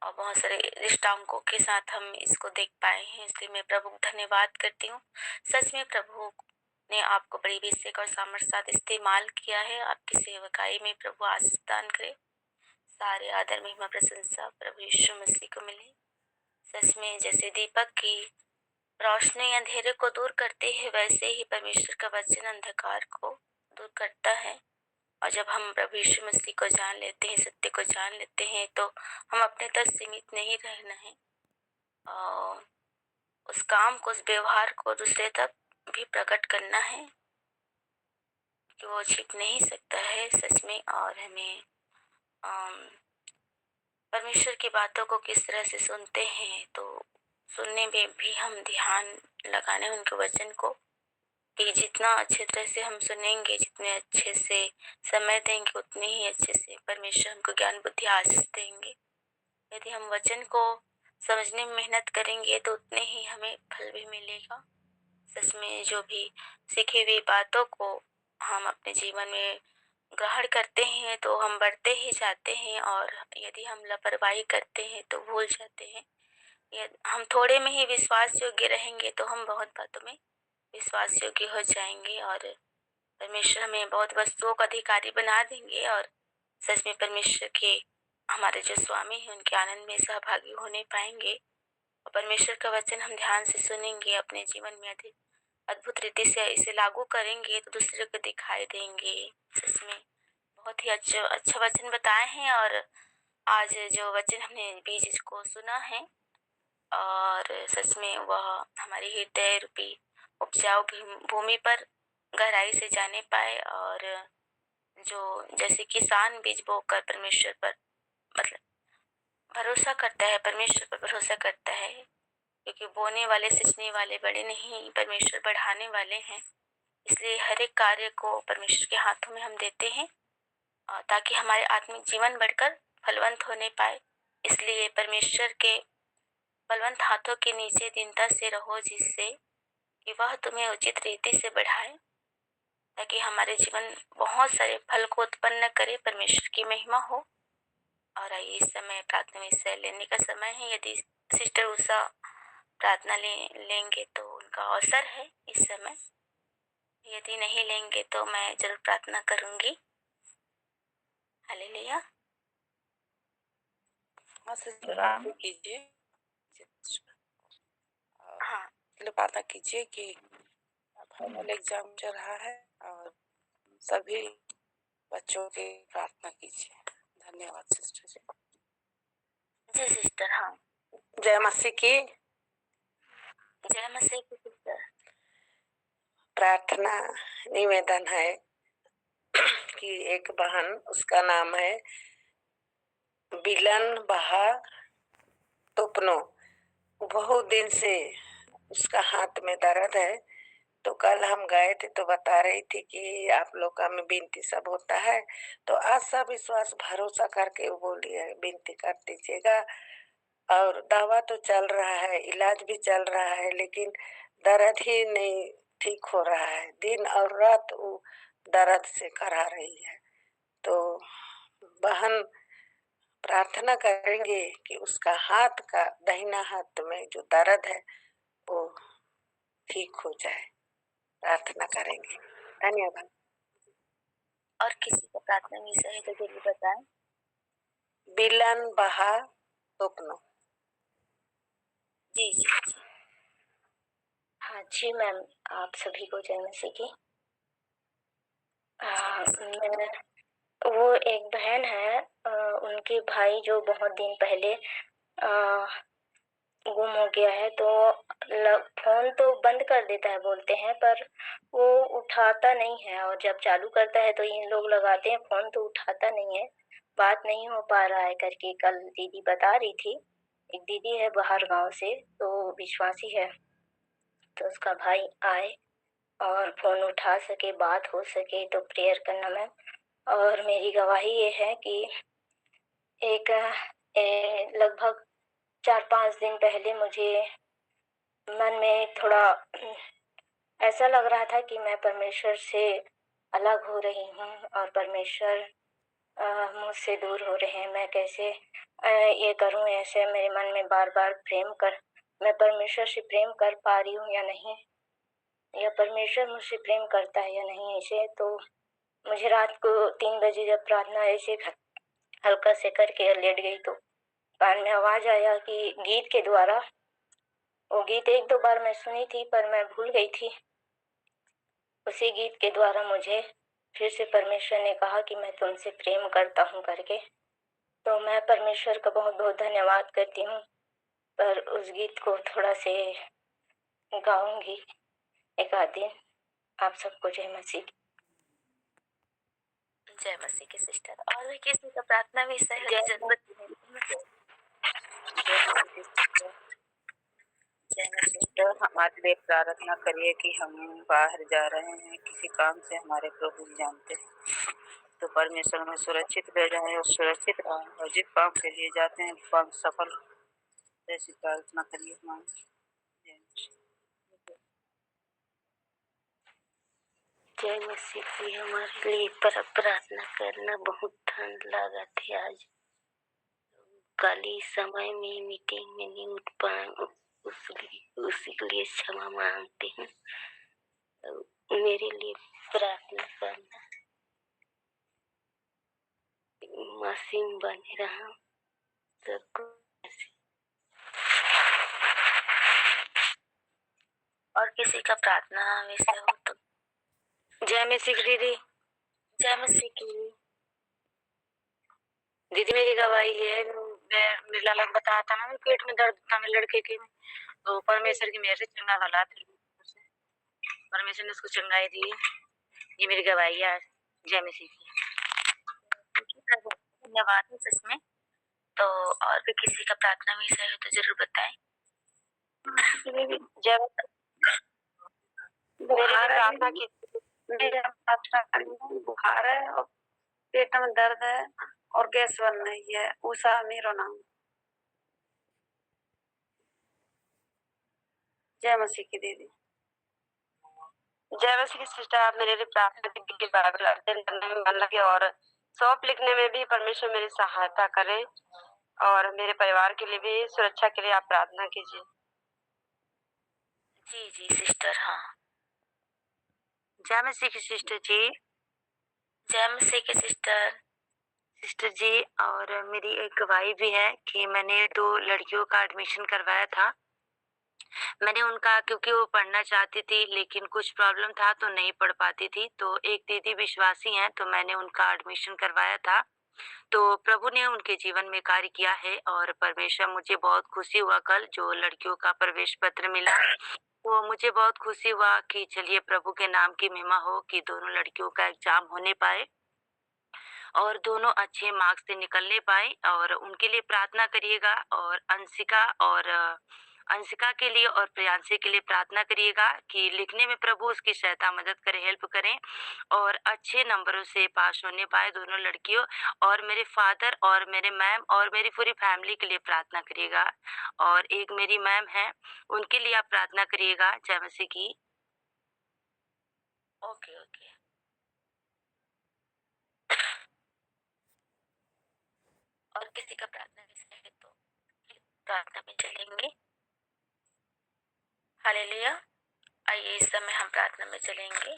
और बहुत सारे दृष्टांतों के साथ हम इसको देख पाए हैं, इसलिए मैं प्रभु को धन्यवाद करती हूँ। सच में प्रभु ने आपको बड़ी अभिषेक और सामर्थ्य साथ इस्तेमाल किया है। आपकी सेवकाई में प्रभु आशीष दान करे। सारे आदर, महिमा, प्रशंसा प्रभु यीशु मसीह को मिले। सच में जैसे दीपक की रोशनी अंधेरे को दूर करते है, वैसे ही परमेश्वर का वचन अंधकार को दूर करता है। और जब हम प्रभु यीशु मसीह को जान लेते हैं, सत्य को जान लेते हैं, तो हम अपने तक सीमित नहीं रहना है और उस काम को, उस व्यवहार को दूसरे तक भी प्रकट करना है कि वो छिप नहीं सकता है सच में। और हमें परमेश्वर की बातों को किस तरह से सुनते हैं, तो सुनने में भी हम ध्यान लगाने उनके वचन को, कि जितना अच्छे तरह से हम सुनेंगे, जितने अच्छे से समय देंगे, उतने ही अच्छे से परमेश्वर हमको ज्ञान बुद्धि आशीष देंगे। यदि हम वचन को समझने में मेहनत करेंगे तो उतने ही हमें फल भी मिलेगा। सच में जो भी सीखी हुई बातों को हम अपने जीवन में ग्रहण करते हैं तो हम बढ़ते ही जाते हैं, और यदि हम लापरवाही करते हैं तो भूल जाते हैं। यदि हम थोड़े में ही विश्वास योग्य रहेंगे तो हम बहुत बातों में विश्वास योग्य हो जाएंगे और परमेश्वर हमें बहुत वस्तुओं का अधिकारी बना देंगे। और सच में परमेश्वर के हमारे जो स्वामी हैं उनके आनंद में सहभागी होने पाएंगे। और परमेश्वर का वचन हम ध्यान से सुनेंगे, अपने जीवन में अधिक अद्भुत रीति से इसे लागू करेंगे तो दूसरे को दिखाई देंगे। सच में बहुत ही अच्छा वचन बताए हैं। और आज जो वचन हमने बीज को सुना है, और सच में वह हमारी हृदय रूपी उपजाऊ भूमि पर गहराई से जाने पाए, और जो जैसे किसान बीज बोकर परमेश्वर पर मतलब भरोसा करता है, परमेश्वर पर भरोसा करता है, क्योंकि बोने वाले सिंचने वाले बड़े नहीं, परमेश्वर बढ़ाने वाले हैं। इसलिए हर एक कार्य को परमेश्वर के हाथों में हम देते हैं, ताकि हमारे आत्मिक जीवन बढ़कर फलवंत होने पाए। इसलिए परमेश्वर के बलवंत हाथों के नीचे दीनता से रहो, जिससे कि वह तुम्हें उचित रीति से बढ़ाए, ताकि हमारे जीवन बहुत सारे फल को उत्पन्न करे, परमेश्वर की महिमा हो। और आइए इस समय प्रार्थना में हिस्सा लेने का समय है। यदि सिस्टर उषा प्रार्थना लेंगे तो उनका अवसर है इस समय, यदि नहीं लेंगे तो मैं जरूर प्रार्थना करूंगी। हालेलुया। हाँ सिस्टर, आप भी कीजिए। हाँ, प्रार्थना कीजिए कि फाइनल एग्जाम चल रहा है और सभी बच्चों की प्रार्थना कीजिए। धन्यवाद सिस्टर जी। जी सिस्टर। हाँ, जय मसीह की। जय मसीह की सिस्टर। प्रार्थना निवेदन है कि एक बहन, उसका नाम है बिलन बहा टोपनो, बहुत दिन से उसका हाथ में दर्द है। तो कल हम गए थे तो बता रही थी कि आप लोग का में विनती सब होता है, तो आशा विश्वास भरोसा करके वो बोली है विनती कर दीजिएगा। और दवा तो चल रहा है, इलाज भी चल रहा है, लेकिन दर्द ही नहीं ठीक हो रहा है। दिन और रात वो दर्द से करा रही है। तो बहन प्रार्थना करेंगे कि उसका हाथ का दाहिना हाथ में जो दर्द है वो ठीक हो जाए। प्रार्थना करेंगे। धन्यवाद। और किसी का प्रार्थना विषय है तो जरूर बताएं। बिलन बहा टोपनो। जी जी जी। हाँ जी मैम, आप सभी को जय मसीह की। वो एक बहन है, उनके भाई जो बहुत दिन पहले गुम हो गया है, तो फोन तो बंद कर देता है बोलते हैं, पर वो उठाता नहीं है, और जब चालू करता है तो इन लोग लगाते हैं फोन तो उठाता नहीं है, बात नहीं हो पा रहा है करके कल दीदी बता रही थी। एक दीदी है बाहर गांव से, तो विश्वासी है, तो उसका भाई आए और फोन उठा सके, बात हो सके, तो प्रेयर करना मैम। और मेरी गवाही ये है कि एक लगभग 4-5 दिन पहले मुझे मन में थोड़ा ऐसा लग रहा था कि मैं परमेश्वर से अलग हो रही हूँ और परमेश्वर मुझसे दूर हो रहे हैं। मैं कैसे ये करूँ, ऐसे मेरे मन में बार बार मैं परमेश्वर से प्रेम कर पा रही हूँ या नहीं, या परमेश्वर मुझसे प्रेम करता है या नहीं। ऐसे तो मुझे रात को 3 बजे जब प्रार्थना ऐसे हल्का से करके लेट गई, तो कान में आवाज आया कि गीत के द्वारा, वो गीत 1-2 बार मैं सुनी थी पर मैं भूल गई थी। उसी गीत के द्वारा मुझे फिर से परमेश्वर ने कहा कि मैं तुमसे प्रेम करता हूँ करके। तो मैं परमेश्वर का बहुत बहुत धन्यवाद करती हूँ। पर उस गीत को थोड़ा से गाऊंगी एक आध दिन। आप सबको जय मसीह। जय मसीह की सिस्टर। और भी किसी का प्रार्थना विषय है तो जरूर सिस्टर, हमारे लिए प्रार्थना करिए कि हम बाहर जा रहे हैं किसी काम से, हमारे प्रभु जानते हैं, तो परमेश्वर में सुरक्षित ले जाए और सुरक्षित रहें, और जिस काम के लिए जाते हैं काम सफल हो। ऐसी प्रार्थना करिए हमारी। जय मसीह की। हमारे लिए प्रार्थना करना बहुत ठंड लगा थी आज, कल ही समय में मीटिंग में नहीं उठ पाए, उसी के लिए क्षमा मांगते हैं। मेरे लिए प्रार्थना करना, मसीह बने रहा सबको। और किसी का प्रार्थना विषय हो तो जय मसीह की दीदी। जय मसीह की दीदी। मेरी गवाही है, मेरे लाल बताया था ना, पेट में दर्द था मेरे लड़के के, तो परमेश्वर की मेहर से चंगा भला, परमेश्वर ने उसको चंगाई दी। ये मेरी गवाही है। जय मसीह की। धन्यवाद है सच में। तो और भी किसी का प्रार्थना विषय हो तो जरूर बताएं। जब बुखार है और पेट में दर्द है और गैस बन रही है। उषा मेरा नाम। जय मसीह की दीदी। जय मसीह की सिस्टर, आप मेरे लिए प्रार्थना की बाइबल अध्ययन करने में मन लगे और सौंप लिखने में भी परमेश्वर मेरी सहायता करे, और मेरे परिवार के लिए भी सुरक्षा के लिए आप प्रार्थना कीजिए। जी जी सिस्टर। हाँ, जय मसीह की सिस्टर जी। जय मसीह की सिस्टर जी। और मेरी एक गवाही भी है कि मैंने 2 लड़कियों का एडमिशन करवाया था। मैंने उनका, क्योंकि वो पढ़ना चाहती थी लेकिन कुछ प्रॉब्लम था तो नहीं पढ़ पाती थी, तो एक दीदी विश्वासी हैं तो मैंने उनका एडमिशन करवाया था। तो प्रभु ने उनके जीवन में कार्य किया है और परमेश्वर, मुझे बहुत खुशी हुआ कल जो लड़कियों का प्रवेश पत्र मिला। तो मुझे बहुत खुशी हुआ कि चलिए प्रभु के नाम की महिमा हो कि दोनों लड़कियों का एग्जाम होने पाए और दोनों अच्छे मार्क्स से निकलने पाए। और उनके लिए प्रार्थना करिएगा, और अंशिका के लिए और प्रियांशी के लिए प्रार्थना करिएगा कि लिखने में प्रभु उसकी सहायता मदद करे, हेल्प करें और अच्छे नंबरों से पास होने पाए दोनों लड़कियों। और मेरे फादर और मेरे मैम और मेरी पूरी फैमिली के लिए प्रार्थना करिएगा। और एक मेरी मैम है, उनके लिए आप प्रार्थना करिएगा। जय मसीह की। Okay okay. और किसी का प्रार्थना विषय है तो प्रार्थना में चलेंगे। हालेलुया। आइए इस समय हम प्रार्थना में चलेंगे।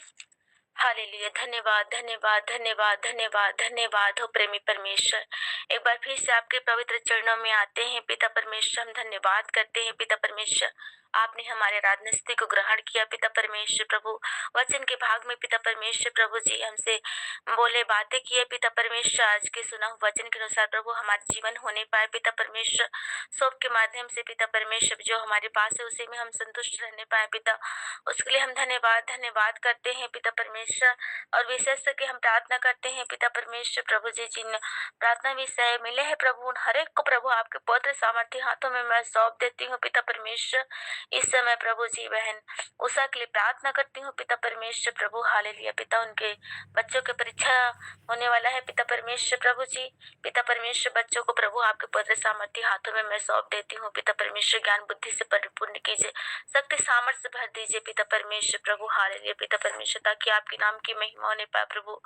हालेलुया। धन्यवाद धन्यवाद धन्यवाद धन्यवाद धन्यवाद हो प्रेमी परमेश्वर। एक बार फिर से आपके पवित्र चरणों में आते हैं पिता परमेश्वर। हम धन्यवाद करते हैं पिता परमेश्वर, आपने हमारे आराधना स्तुति को ग्रहण किया पिता परमेश्वर। प्रभु वचन के भाग में पिता परमेश्वर प्रभु जी हमसे बोले बातें किए पिता परमेश्वर। आज के सुना हुआ वचन के अनुसार प्रभु हमारे जीवन होने पाए पिता परमेश्वर। सौंप के माध्यम से पिता परमेश्वर जो हमारे पास है उसी में हम संतुष्ट रहने पाए पिता, उसके लिए हम धन्यवाद करते हैं पिता परमेश्वर। और विशेष करके हम प्रार्थना करते हैं पिता परमेश्वर प्रभु जी, जिन प्रार्थना विषय मिले हैं प्रभु उन हर एक को प्रभु आपके पवित्र सामर्थ्य हाथों में मैं सौंप देती हूँ पिता परमेश्वर। इस समय प्रभु जी बहन उषा के लिए प्रार्थना करती हूँ पिता परमेश्वर प्रभु। हालेलुया पिता, उनके बच्चों की परीक्षा होने वाला है पिता परमेश्वर प्रभु जी। पिता परमेश्वर बच्चों को प्रभु आपके पवित्र सामर्थ्य हाथों में मैं सौंप देती हूँ पिता परमेश्वर। ज्ञान बुद्धि से परिपूर्ण कीजिए, शक्ति सामर्थ्य भर दीजिए पिता परमेश्वर प्रभु। हालेलुया पिता परमेश्वर, ताकि आपके नाम की महिमा होने पाए प्रभु।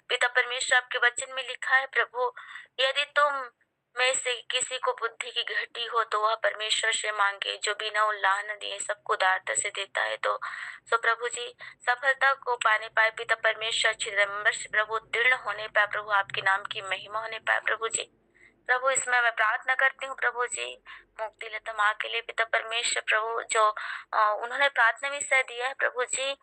पिता परमेश्वर आपके वचन में लिखा है प्रभु, यदि तुम में से किसी को बुद्धि की घटी हो तो वह परमेश्वर से मांगे जो बिना उल्लाह न दिए सबको उदारता से देता है। तो सो प्रभु जी सफलता को पाने पाए पिता परमेश्वर। अच्छे नंबर से प्रभु उत्तीर्ण होने पाए प्रभु, आपके नाम की महिमा होने पाए प्रभु जी। प्रभु इसमें मैं प्रार्थना करती हूँ प्रभु जी मुक्ति लता माँ के लिए पिता परमेश्वर प्रभु, जो उन्होंने प्रार्थना विषय दिया है प्रभु जी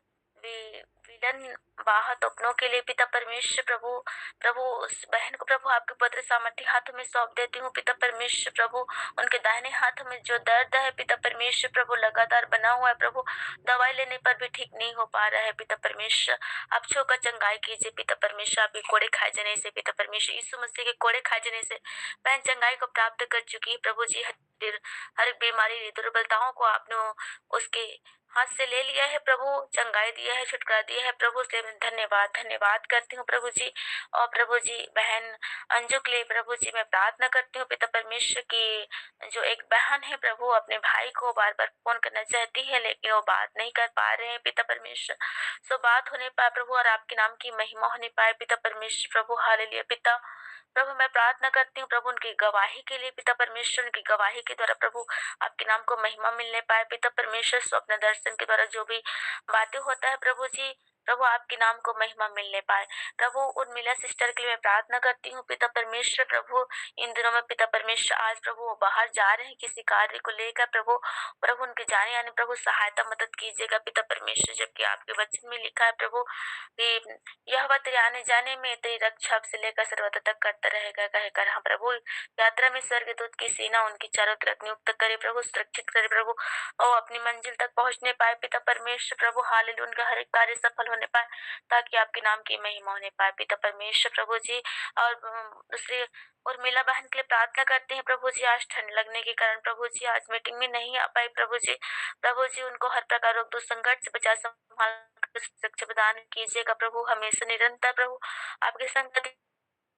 विलन बाहत अपनों के लिए पिता परमेश्वर प्रभु। प्रभु उस बहन को प्रभु आपके पवित्र सामर्थ्य हाथों में सौंप देती हूँ पिता परमेश्वर प्रभु। उनके दाहिने हाथ में जो दर्द है पिता परमेश्वर प्रभु लगातार बना हुआ है प्रभु, दवाई लेने पर भी ठीक नहीं हो पा रहा है पिता परमेश्वर। आप छूकर चंगाई कीजिए पिता परमेश्वर। आपके कोड़े खाए जाने से पिता परमेश्वर, यीशु मसीह के कोड़े खाए जाने से बहन चंगाई को प्राप्त कर चुकी है प्रभु जी। हर बीमारी दुर्बलताओं को आपने उसके हाथ से ले लिया है प्रभु, चंगाई दिया है, छुटकारा दिया है प्रभु। इसलिए मैं धन्यवाद करती हूँ प्रभु जी। और प्रभु जी बहन अंजू के लिए प्रभु जी मैं प्रार्थना करती हूँ पिता परमेश्वर की, जो एक बहन है प्रभु अपने भाई को बार बार फोन करना चाहती है लेकिन वो बात नहीं कर पा रहे हैं पिता परमेश्वर। सो बात होने पाए प्रभु और आपके नाम की महिमा होने पाए पिता परमेश्वर प्रभु। हालेलुया पिता प्रभु मैं प्रार्थना करती हूँ प्रभु उनकी गवाही के लिए पिता परमेश्वर। उनकी गवाही के द्वारा प्रभु आपके नाम को महिमा मिलने पाए पिता परमेश्वर। स्वप्न दर्शन के द्वारा जो भी बातें होता है प्रभु जी प्रभु आपके नाम को महिमा मिलने पाए। प्रभु उर्मिला सिस्टर के लिए मैं प्रार्थना करती हूँ पिता परमेश्वर। प्रभु इन दिनों में पिता परमेश्वर आज प्रभु वो बाहर जा रहे हैं किसी कार्य को लेकर। प्रभु प्रभु उनके जाने आने प्रभु सहायता मदद कीजिएगा पिता परमेश्वर। जबकि आपके वचन में लिखा है प्रभु कि यहोवा तेरे आने जाने में तेरी रक्षा अब से लेकर सर्वदा तक करता रहेगा कहकर। हाँ प्रभु, यात्रा में स्वर्गदूत की सेना उनकी चारों तरफ नियुक्त करे प्रभु, सुरक्षित करे प्रभु, और अपनी मंजिल तक पहुंचने पाए पिता परमेश्वर। प्रभु हालेलुया, उनका हर एक कार्य सफल होने पाए ताकि आपके नाम की महिमा होने पाए पिता परमेश्वर। प्रभु जी और दूसरी उर्मिला बहन के लिए प्रार्थना करते हैं प्रभु जी। आज ठंड लगने के कारण प्रभु जी आज मीटिंग में नहीं आ पाई प्रभु जी। प्रभु जी उनको हर प्रकार रोग संकट से बचा संभाल सुरक्षा प्रदान कीजिएगा प्रभु, हमेशा निरंतर प्रभु आपके संग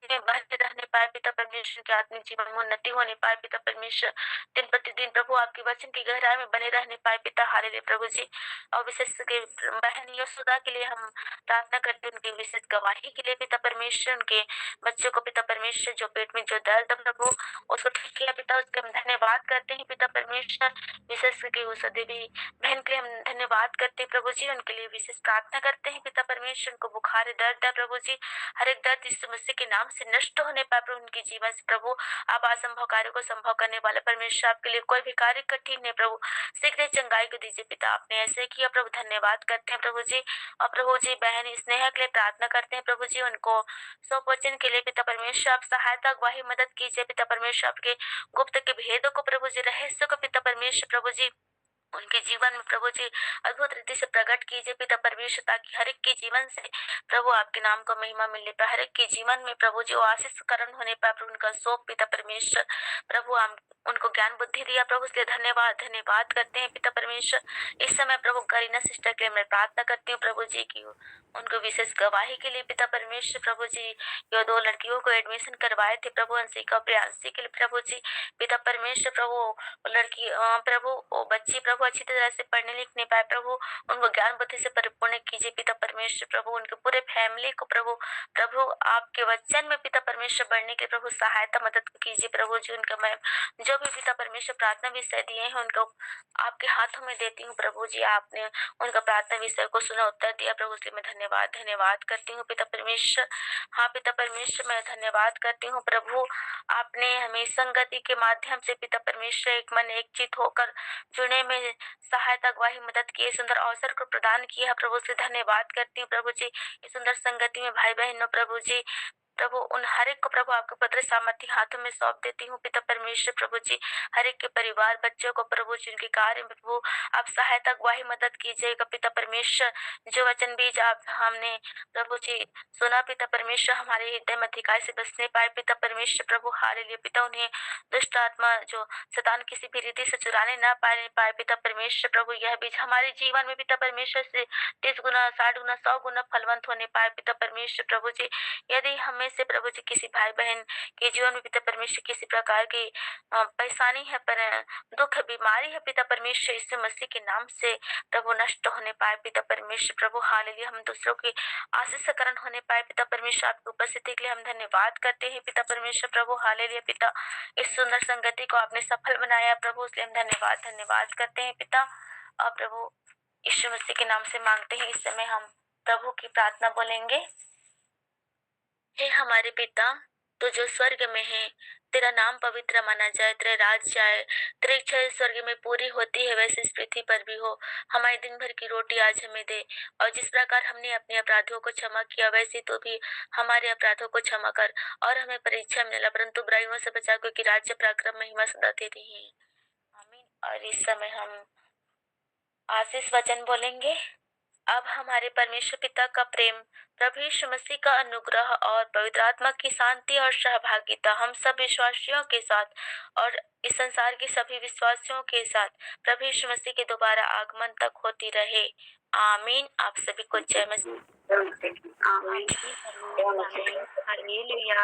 में बहते रहने पाए पिता परमेश्वर। के आत्मिक जीवन में उन्नति होने पाए पिता परमेश्वर। दिन प्रतिदिन प्रभु आपके वचन की गहराई में बने रहने पाए पिता। हालेलुया प्रभु जी। और विशेष के बहन यशोदा के लिए हम प्रार्थना करते हैं, उनकी विशेष गवाही के लिए पिता परमेश्वर। उनके बच्चों को पिता परमेश्वर जो पेट में जो दर्द है प्रभु उसको ठीक किया पिता, उसके हम धन्यवाद करते हैं पिता परमेश्वर। विशेष करके उस देवी बहन के लिए हम धन्यवाद करते हैं प्रभु जी। उनके लिए विशेष प्रार्थना करते हैं पिता परमेश्वर। उनको बुखार दर्द है प्रभु जी, हर एक दर्द यीशु मसीह के नाम से नष्ट होने पाए प्रभु उनके जीवन से। प्रभु आप असंभव कार्य को संभव करने वाले परमेश्वर, आपके लिए कोई भी कार्य कठिन है प्रभु, शीघ्र चंगाई को दीजिए पिता। आपने ऐसे किया प्रभु, धन्यवाद करते हैं प्रभु जी। और प्रभु जी बहन स्नेहा के लिए प्रार्थना करते हैं प्रभु जी, उनको सब वचन के लिए पिता परमेश्वर आप सहायता अगुवाही मदद कीजिए पिता परमेश्वर। आपके गुप्त के भेदों को प्रभु जी, रहस्य को पिता परमेश्वर प्रभु जी उनके जीवन में प्रभु जी अद्भुत रीति से प्रकट कीजिए पिता परमेश्वर, ताकि हर एक के जीवन से प्रभु आपके नाम को महिमा मिलने पाए। हर एक के जीवन में प्रभु जी वो आशीष करण होने पाए प्रभु, उनका शोक पिता परमेश्वर। प्रभु हम उनको ज्ञान बुद्धि दिया प्रभु, इसलिए धन्यवाद धन्यवाद करते हैं पिता परमेश्वर। इस समय प्रभु करीना सिस्टर के लिए मैं प्रार्थना करती हूँ प्रभु जी की उनको विशेष गवाही के लिए पिता परमेश्वर। प्रभु जी ये 2 लड़कियों को एडमिशन करवाए थे प्रभु, अंशिका और प्रियांशी के लिए प्रभु जी पिता परमेश्वर। प्रभु लड़की प्रभु वो बच्ची प्रभु अच्छी तरह से पढ़ने लिखने पाए प्रभु, उनको ज्ञान बुद्धि से परिपूर्ण कीजिए पिता परमेश्वर। प्रभु उनके पूरे फैमिली को प्रभु आपके वचन में पिता परमेश्वर बढ़ने के प्रभु सहायता मदद कीजिए प्रभु जी। उनका मैं जो भी पिता परमेश्वर प्रार्थना विषय दिए हैं उनको आपके हाथों में देती हूँ प्रभु जी। आपने उनका प्रार्थना विषय को सुना उत्तर दिया प्रभु, इसलिए मैं धन्यवाद करती हूँ पिता परमेश्वर। हाँ पिता परमेश्वर मैं धन्यवाद करती हूँ प्रभु, आपने हमें संगति के माध्यम से पिता परमेश्वर एक मन एक चित होकर जुड़ने में सहायता अगुवाही मदद की सुंदर अवसर को प्रदान किया प्रभु से धन्यवाद करती हूँ प्रभु जी। इस सुंदर संगति में भाई बहनों प्रभु जी प्रभु उन हर एक को प्रभु आपके पवित्र सामर्थ्य हाथों में सौंप देती हूँ पिता परमेश्वर। प्रभु जी हर एक के परिवार बच्चों को प्रभु जी उनके कार्य में प्रभु आप सहायता अगुवाही मदद कीजिएगा पिता परमेश्वर। जो वचन बीज आप हमने प्रभु जी सुना पिता परमेश्वर, हमारे हृदय में अधिकार से बसने पाए पिता परमेश्वर। प्रभु हालेलुया पिता, उन्हें दुष्ट आत्मा जो शैतान किसी भी रीति से चुराने ना पाए पिता परमेश्वर। प्रभु यह बीज हमारे जीवन में पिता परमेश्वर से 30 गुना 60 गुना 100 गुना फलवंत होने पाए पिता परमेश्वर। प्रभु जी यदि हमें से प्रभु जी किसी भाई बहन के जीवन में पिता परमेश्वर किसी प्रकार की परेशानी है, पर दुख बीमारी है पिता परमेश्वर, यीशु मसीह के नाम से प्रभु नष्ट होने पाए पिता परमेश्वर। प्रभु हालेलुया हम दूसरों की आशीषकरण होने पाए पिता परमेश्वर। आपकी उपस्थिति के लिए हम धन्यवाद करते हैं पिता परमेश्वर। प्रभु हालेलुया पिता इस सुंदर संगति को आपने सफल बनाया प्रभु, इसलिए हम धन्यवाद करते हैं पिता। और प्रभु यीशु मसीह के नाम से मांगते हैं। इस समय हम प्रभु की प्रार्थना बोलेंगे। हे हमारे पिता तू जो स्वर्ग में है, तेरा नाम पवित्र माना जाए, तेरा राज्य आए, तेरी इच्छा स्वर्ग में पूरी होती है वैसे इस पृथ्वी पर भी हो। हमारे दिन भर की रोटी आज हमें दे, और जिस प्रकार हमने अपने अपराधों को क्षमा किया वैसे तो भी हमारे अपराधों को क्षमा कर, और हमें परीक्षा में न परंतु बुराइयों से बचा, क्योंकि राज्य पराक्रम महिमा सदा तेरी है। आमीन। और इस समय हम आशीष वचन बोलेंगे। अब हमारे परमेश्वर पिता का प्रेम, प्रभु यीशु मसीह का अनुग्रह और पवित्र आत्मा की शांति और सहभागिता हम सब विश्वासियों के साथ और इस संसार के सभी विश्वासियों के साथ प्रभु यीशु मसीह के दोबारा आगमन तक होती रहे। आमीन। आप सभी को जय मसीह। आमीन। हालेलुया।